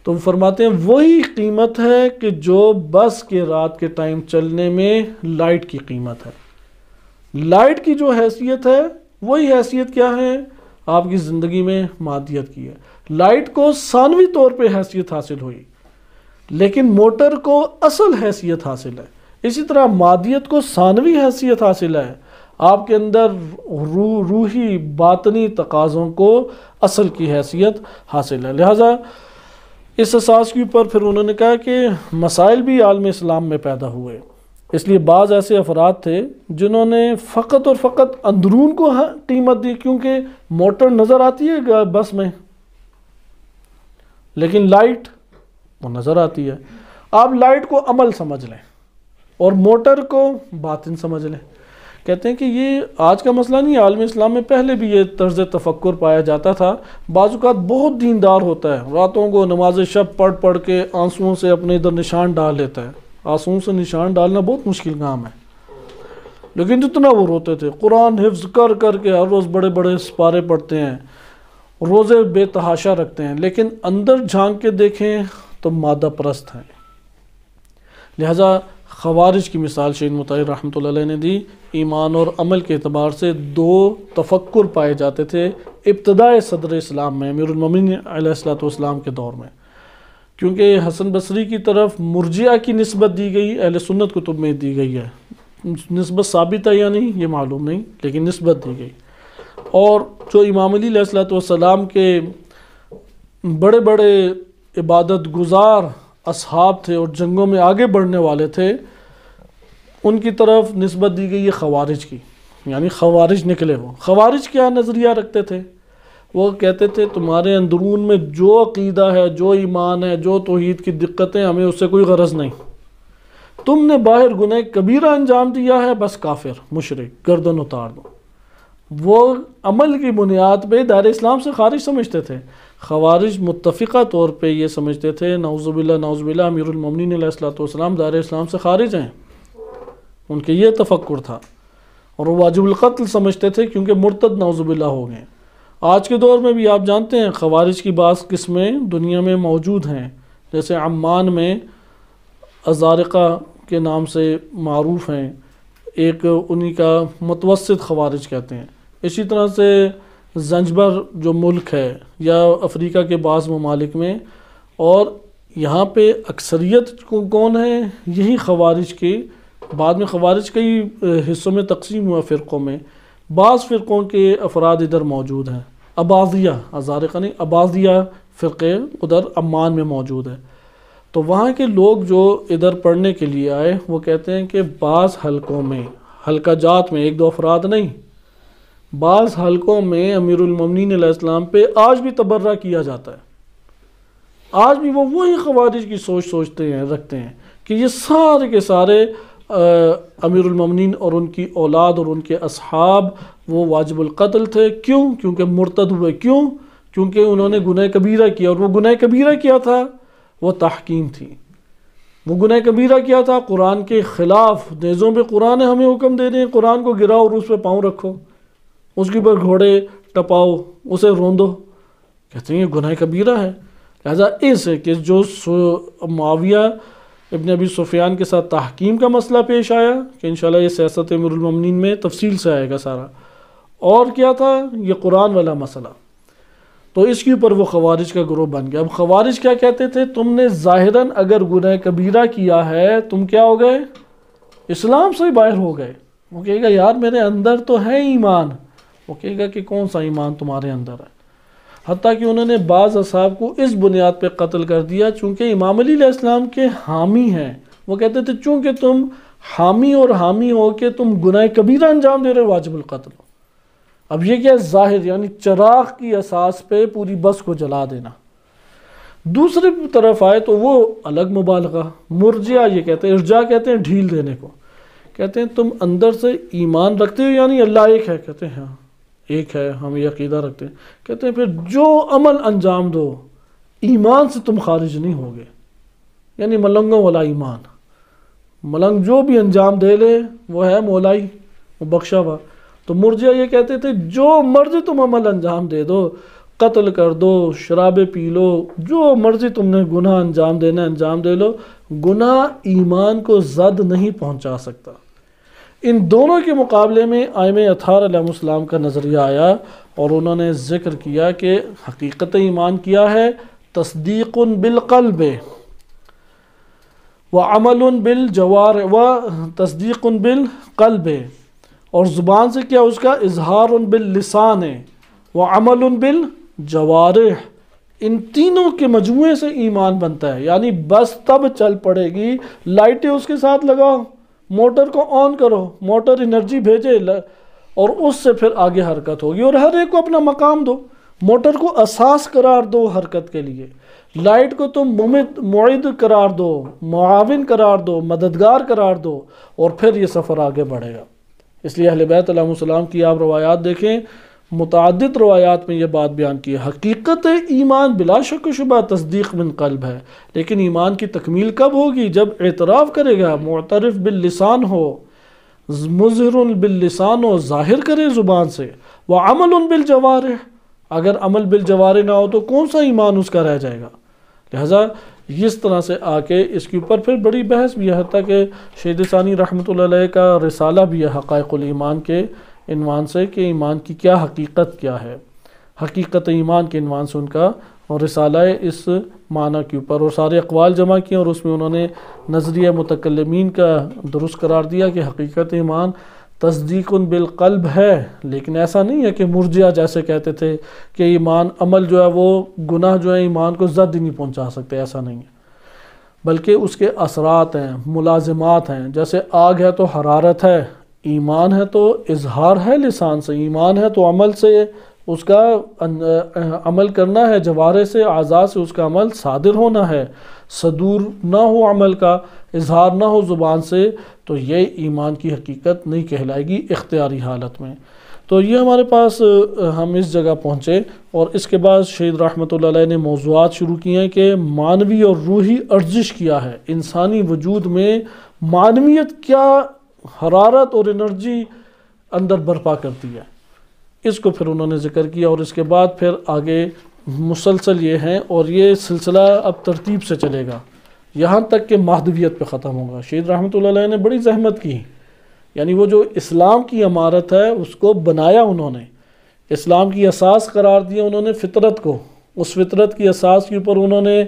تو وہ فرماتے ہیں وہی قیمت ہے کہ جو بس کے رات کے ٹائم چلنے میں لائٹ کی قیمت ہے۔ لائٹ کی جو حیثیت ہے وہی حیثیت کیا ہے آپ کی زندگی میں مادیت کی ہے۔ لائٹ کو ثانوی طور پہ حیثیت حاصل ہوئی، لیکن موٹر کو اصل حیثیت حاصل ہے۔ اسی طرح مادیت کو ثانوی حیثیت حاصل ہے، آپ کے اندر روحی باطنی تقاضوں کو اصل کی حیثیت حاصل ہے۔ لہٰذا اس اساس کے اوپر پھر انہوں نے کہا کہ مسائل بھی عالم اسلام میں پیدا ہوئے۔ اس لیے بعض ایسے افراد تھے جنہوں نے فقط اور فقط اندرون کو قیمت دی، کیونکہ موٹر نظر آتی ہے بس میں لیکن لائٹ وہ نظر آتی ہے۔ آپ لائٹ کو عمل سمجھ لیں اور موٹر کو باطن سمجھ لیں۔ کہتے ہیں کہ یہ آج کا مسئلہ نہیں، عالم اسلام میں پہلے بھی یہ طرز تفکر پایا جاتا تھا۔ بعض اوقات بہت دیندار ہوتا ہے، راتوں کو نماز شب پڑھ کے آنسوؤں سے اپنے ادھر نشان ڈال لیتا ہے۔ آنسوؤں سے نشان ڈالنا بہت مشکل کام ہے، لیکن جتنا وہ روتے تھے، قرآن حفظ کر کے ہر روز بڑے بڑے سپارے پڑھتے ہیں، روزے بے تحاشا رکھتے ہیں، لیکن اندر جھانک کے دیکھیں تو مادہ پرست ہیں۔ لہٰذا خوارج کی مثال شہید مطہر رحمۃ اللہ علیہ نے دی۔ ایمان اور عمل کے اعتبار سے دو تفکر پائے جاتے تھے ابتدائے صدر اسلام میں، امیر المومنین علیہ الصلوۃ والسلام کے دور میں۔ کیونکہ حسن بصری کی طرف مرجئہ کی نسبت دی گئی، اہل سنت کتب میں دی گئی ہے، نسبت ثابت ہے یا نہیں یہ معلوم نہیں، لیکن نسبت دی گئی۔ اور جو امام علی علیہ السلام کے بڑے بڑے عبادت گزار اصحاب تھے اور جنگوں میں آگے بڑھنے والے تھے، ان کی طرف نسبت دی گئی ہے خوارج کی، یعنی خوارج نکلے۔ وہ خوارج کیا نظریہ رکھتے تھے؟ وہ کہتے تھے تمہارے اندرون میں جو عقیدہ ہے، جو ایمان ہے، جو توحید کی دقتیں، ہمیں اس سے کوئی غرض نہیں، تم نے باہر گناہ کبیرہ انجام دیا ہے، بس کافر مشرک، گردن اتار دو۔ وہ عمل کی بنیاد پہ دائرہ اسلام سے خارج سمجھتے تھے۔ خوارج متفقہ طور پہ یہ سمجھتے تھے نعوذ باللہ امیر المومنین علیہ السلام دائرہ اسلام سے خارج ہیں، ان کے یہ تفکر تھا، اور وہ واجب القتل سمجھتے تھے کیونکہ مرتد نعوذ باللہ ہو گئے۔ آج کے دور میں بھی آپ جانتے ہیں خوارج کی بعض قسمیں دنیا میں موجود ہیں، جیسے عمان میں ازارقہ کے نام سے معروف ہیں، ایک انہی کا متوسط خوارج کہتے ہیں۔ اسی طرح سے زنجبر جو ملک ہے، یا افریقہ کے بعض ممالک میں، اور یہاں پہ اکثریت کون ہے؟ یہی خوارج کی۔ بعد میں خوارج کئی حصوں میں تقسیم ہوا فرقوں میں، بعض فرقوں کے افراد ادھر موجود ہیں، اباضیہ، ازارقہ نہیں، اباضیہ فرقے ادھر عمان میں موجود ہے۔ تو وہاں کے لوگ جو ادھر پڑھنے کے لیے آئے، وہ کہتے ہیں کہ بعض حلقوں میں، حلقہ جات میں، ایک دو افراد نہیں، بعض حلقوں میں امیر المومنین علیہ السلام پہ آج بھی تبرہ کیا جاتا ہے۔ آج بھی وہ وہی خوارج کی سوچ سوچتے ہیں، رکھتے ہیں کہ یہ سارے کے سارے امیر المومنین اور ان کی اولاد اور ان کے اصحاب وہ واجب القتل تھے۔ کیوں؟ کیونکہ مرتد ہوئے۔ کیوں؟ کیونکہ انہوں نے گناہ کبیرہ کیا، اور وہ گناہ کبیرہ کیا تھا، وہ تحکیم تھی۔ وہ گناہ کبیرہ کیا تھا؟ قرآن کے خلاف، نیزوں پہ قرآن ہمیں حکم دے رہے ہیں، قرآن کو گراؤ اور اس پہ پاؤں رکھو، اس کے اوپر گھوڑے ٹپاؤ، اسے روندو، کہتے ہیں یہ گناہ کبیرہ ہے۔ لہذا اس کہ جو معاویہ ابن ابی سفیان کے ساتھ تحکیم کا مسئلہ پیش آیا، کہ انشاءاللہ یہ سیاست امیر المومنین میں تفصیل سے آئے گا سارا، اور کیا تھا یہ قرآن والا مسئلہ، تو اس کے اوپر وہ خوارج کا گروہ بن گیا۔ اب خوارج کیا کہتے تھے؟ تم نے ظاہراً اگر گناہ کبیرہ کیا ہے، تم کیا ہو گئے؟ اسلام سے باہر ہو گئے۔ وہ کہے گا یار میرے اندر تو ہے ایمان، وہ کہے گا کہ کون سا ایمان تمہارے اندر ہے؟ حتیٰ کہ انہوں نے بعض اصحاب کو اس بنیاد پہ قتل کر دیا چونکہ امام علی علیہ السلام کے حامی ہیں۔ وہ کہتے تھے چونکہ تم حامی اور حامی ہو کے تم گناہ کبیرہ انجام دے رہے ہو، واجب القتل ہو۔ اب یہ کیا ظاہر، یعنی چراغ کی اساس پہ پوری بس کو جلا دینا۔ دوسری طرف آئے تو وہ الگ مبالغہ، مرجئہ یہ کہتے ہیں، ارجاء کہتے ہیں ڈھیل دینے کو، کہتے ہیں تم اندر سے ایمان رکھتے ہو، یعنی اللہ ایک ہے، کہتے ہیں ہاں ایک ہے، ہم یہ عقیدہ رکھتے ہیں، کہتے ہیں پھر جو عمل انجام دو ایمان سے تم خارج نہیں ہوگے، یعنی ملنگوں والا ایمان، ملنگ جو بھی انجام دے لے وہ ہے مولائی، وہ بخشا ہوا۔ تو مرجئہ یہ کہتے تھے جو مرضی تم عمل انجام دے دو، قتل کر دو، شرابیں پی لو، جو مرضی تم نے گناہ انجام دینا انجام دے لو، گناہ ایمان کو زد نہیں پہنچا سکتا۔ ان دونوں کے مقابلے میں ائمہ اطہار علیہ السلام کا نظریہ آیا، اور انہوں نے ذکر کیا کہ حقیقت ایمان کیا ہے؟ تصدیق بالقلب وعمل بالجوارح، تصدیق بالقلب، اور زبان سے کیا اس کا؟ اظہار باللسان وعمل بالجوارح۔ ان تینوں کے مجموعے سے ایمان بنتا ہے، یعنی بس تب چل پڑے گی، لائٹیں اس کے ساتھ لگاؤ، موٹر کو آن کرو، موٹر انرجی بھیجے، اور اس سے پھر آگے حرکت ہوگی، اور ہر ایک کو اپنا مقام دو، موٹر کو اساس قرار دو حرکت کے لیے، لائٹ کو تم معید قرار دو، معاون قرار دو، مددگار قرار دو، اور پھر یہ سفر آگے بڑھے گا۔ اس لیے اہل بیت علیہ السلام کی آپ روایات دیکھیں، متعدد روایات میں یہ بات بیان کی ہے، حقیقت ایمان بلا شک و شبہ تصدیق من قلب ہے، لیکن ایمان کی تکمیل کب ہوگی؟ جب اعتراف کرے گا، معترف باللسان ہو، مظہر باللسان ہو، ظاہر کرے زبان سے، وعمل بالجوارح۔ اگر عمل بالجوارح نہ ہو تو کون سا ایمان اس کا رہ جائے گا؟ لہذا اس طرح سے آ کے اس کے اوپر پھر بڑی بحث بھی ہے، حتیٰ کہ شہید ثانی رحمۃ اللہ علیہ کا رسالہ بھی ہے حقائق الایمان کے عنوان سے، کہ ایمان کی کیا حقیقت کیا ہے، حقیقت ایمان کے عنوان سے ان کا اور رسالہ اس معنی کے اوپر، اور سارے اقوال جمع کیے، اور اس میں انہوں نے نظریہ متکلمین کا درست قرار دیا کہ حقیقت ایمان تصدیق بالقلب ہے، لیکن ایسا نہیں ہے کہ مرجئہ جیسے کہتے تھے کہ ایمان عمل جو ہے وہ گناہ جو ہے ایمان کو زد ہی نہیں پہنچا سکتے، ایسا نہیں ہے، بلکہ اس کے اثرات ہیں، ملازمات ہیں، جیسے آگ ہے تو حرارت ہے، ایمان ہے تو اظہار ہے لسان سے، ایمان ہے تو عمل سے اس کا عمل کرنا ہے، جوارح سے اعضاء سے اس کا عمل صادر ہونا ہے، صدور نہ ہو عمل کا، اظہار نہ ہو زبان سے، تو یہ ایمان کی حقیقت نہیں کہلائے گی اختیاری حالت میں۔ تو یہ ہمارے پاس ہم اس جگہ پہنچے، اور اس کے بعد شہید رحمۃ اللہ علیہ نے موضوعات شروع کیے ہیں کہ معنوی اور روحی ارزش کیا ہے، انسانی وجود میں معنویت کیا حرارت اور انرجی اندر برپا کرتی ہے، اس کو پھر انہوں نے ذکر کیا، اور اس کے بعد پھر آگے مسلسل یہ ہیں، اور یہ سلسلہ اب ترتیب سے چلے گا یہاں تک کہ مہدویت پہ ختم ہوگا۔ شہید رحمۃ اللہ علیہ نے بڑی زحمت کی، یعنی وہ جو اسلام کی عمارت ہے اس کو بنایا، انہوں نے اسلام کی اساس قرار دیا، انہوں نے فطرت کو، اس فطرت کی اساس کے اوپر انہوں نے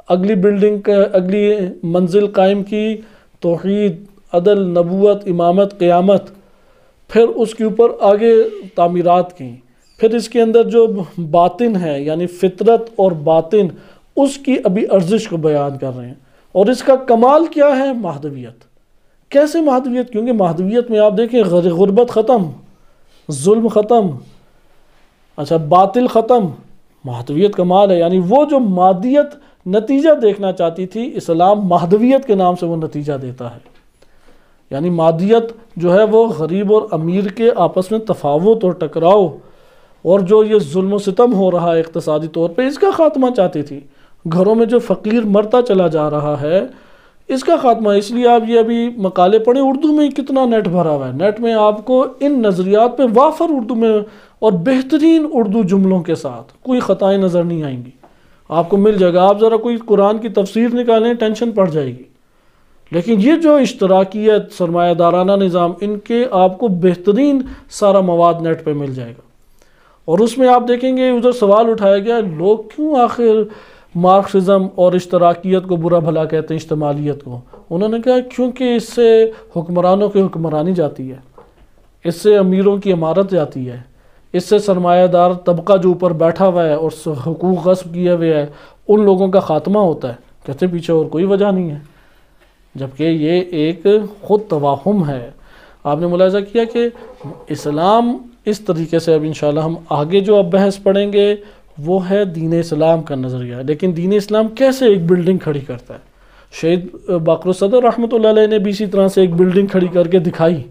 اگلی بلڈنگ اگلی منزل قائم کی، توحید، عدل، نبوت، امامت، قیامت، پھر اس کے اوپر آگے تعمیرات کی، پھر اس کے اندر جو باطن ہے یعنی فطرت اور باطن، اس کی ابھی ارزش کو بیان کر رہے ہیں، اور اس کا کمال کیا ہے؟ مہدویت۔ کیسے مہدویت؟ کیونکہ مہدویت میں آپ دیکھیں غربت ختم، ظلم ختم، اچھا باطل ختم، مہدویت کمال ہے، یعنی وہ جو مادیت نتیجہ دیکھنا چاہتی تھی، اسلام مہدویت کے نام سے وہ نتیجہ دیتا ہے، یعنی مادیت جو ہے وہ غریب اور امیر کے آپس میں تفاوت اور ٹکراؤ، اور جو یہ ظلم و ستم ہو رہا ہے اقتصادی طور پہ، اس کا خاتمہ چاہتی تھی، گھروں میں جو فقیر مرتا چلا جا رہا ہے اس کا خاتمہ۔ اس لیے آپ یہ ابھی مقالے پڑھیں، اردو میں کتنا نیٹ بھرا ہوا ہے، نیٹ میں آپ کو ان نظریات پہ وافر اردو میں اور بہترین اردو جملوں کے ساتھ کوئی خطائیں نظر نہیں آئیں گی، آپ کو مل جائے گا۔ آپ ذرا کوئی قرآن کی تفسیر نکالیں، ٹینشن پڑ جائے گی، لیکن یہ جو اشتراکیت، سرمایہ دارانہ نظام، ان کے آپ کو بہترین سارا مواد نیٹ پہ مل جائے گا۔ اور اس میں آپ دیکھیں گے ادھر سوال اٹھایا گیا، لوگ کیوں آخر مارکسزم اور اشتراکیت کو برا بھلا کہتے ہیں، اجتماعیت کو؟ انہوں نے کہا کیونکہ اس سے حکمرانوں کی حکمرانی جاتی ہے، اس سے امیروں کی عمارت جاتی ہے، اس سے سرمایہ دار طبقہ جو اوپر بیٹھا ہوا ہے اور حقوق غصب کیے ہوئے ہے ان لوگوں کا خاتمہ ہوتا ہے۔ کہتے پیچھے اور کوئی وجہ نہیں ہے، جبکہ یہ ایک خود توہم ہے۔ آپ نے ملاحظہ کیا کہ اسلام اس طریقے سے، اب انشاءاللہ ہم آگے جو اب بحث پڑھیں گے وہ ہے دین اسلام کا نظریہ، لیکن دین اسلام کیسے ایک بلڈنگ کھڑی کرتا ہے؟ شہید باقر الصدر رحمۃ اللہ علیہ نے بھی اسی طرح سے ایک بلڈنگ کھڑی کر کے دکھائی،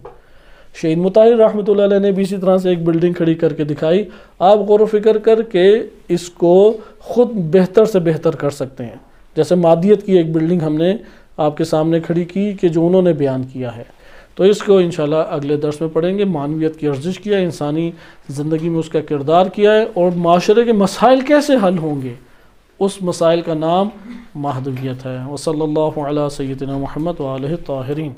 شہید مطہر رحمۃ اللہ علیہ نے بھی اسی طرح سے ایک بلڈنگ کھڑی کر کے دکھائی۔ آپ غور و فکر کر کے اس کو خود بہتر سے بہتر کر سکتے ہیں، جیسے مادیت کی ایک بلڈنگ ہم نے آپ کے سامنے کھڑی کی کہ جو انہوں نے بیان کیا ہے، تو اس کو انشاءاللہ اگلے درس میں پڑھیں گے۔ معنویت کی ارزش کیا ہے، انسانی زندگی میں اس کا کردار کیا ہے، اور معاشرے کے مسائل کیسے حل ہوں گے، اس مسائل کا نام مہدویت ہے۔ وصلی اللہ علی سیدنا محمد وآلہ الطاہرین۔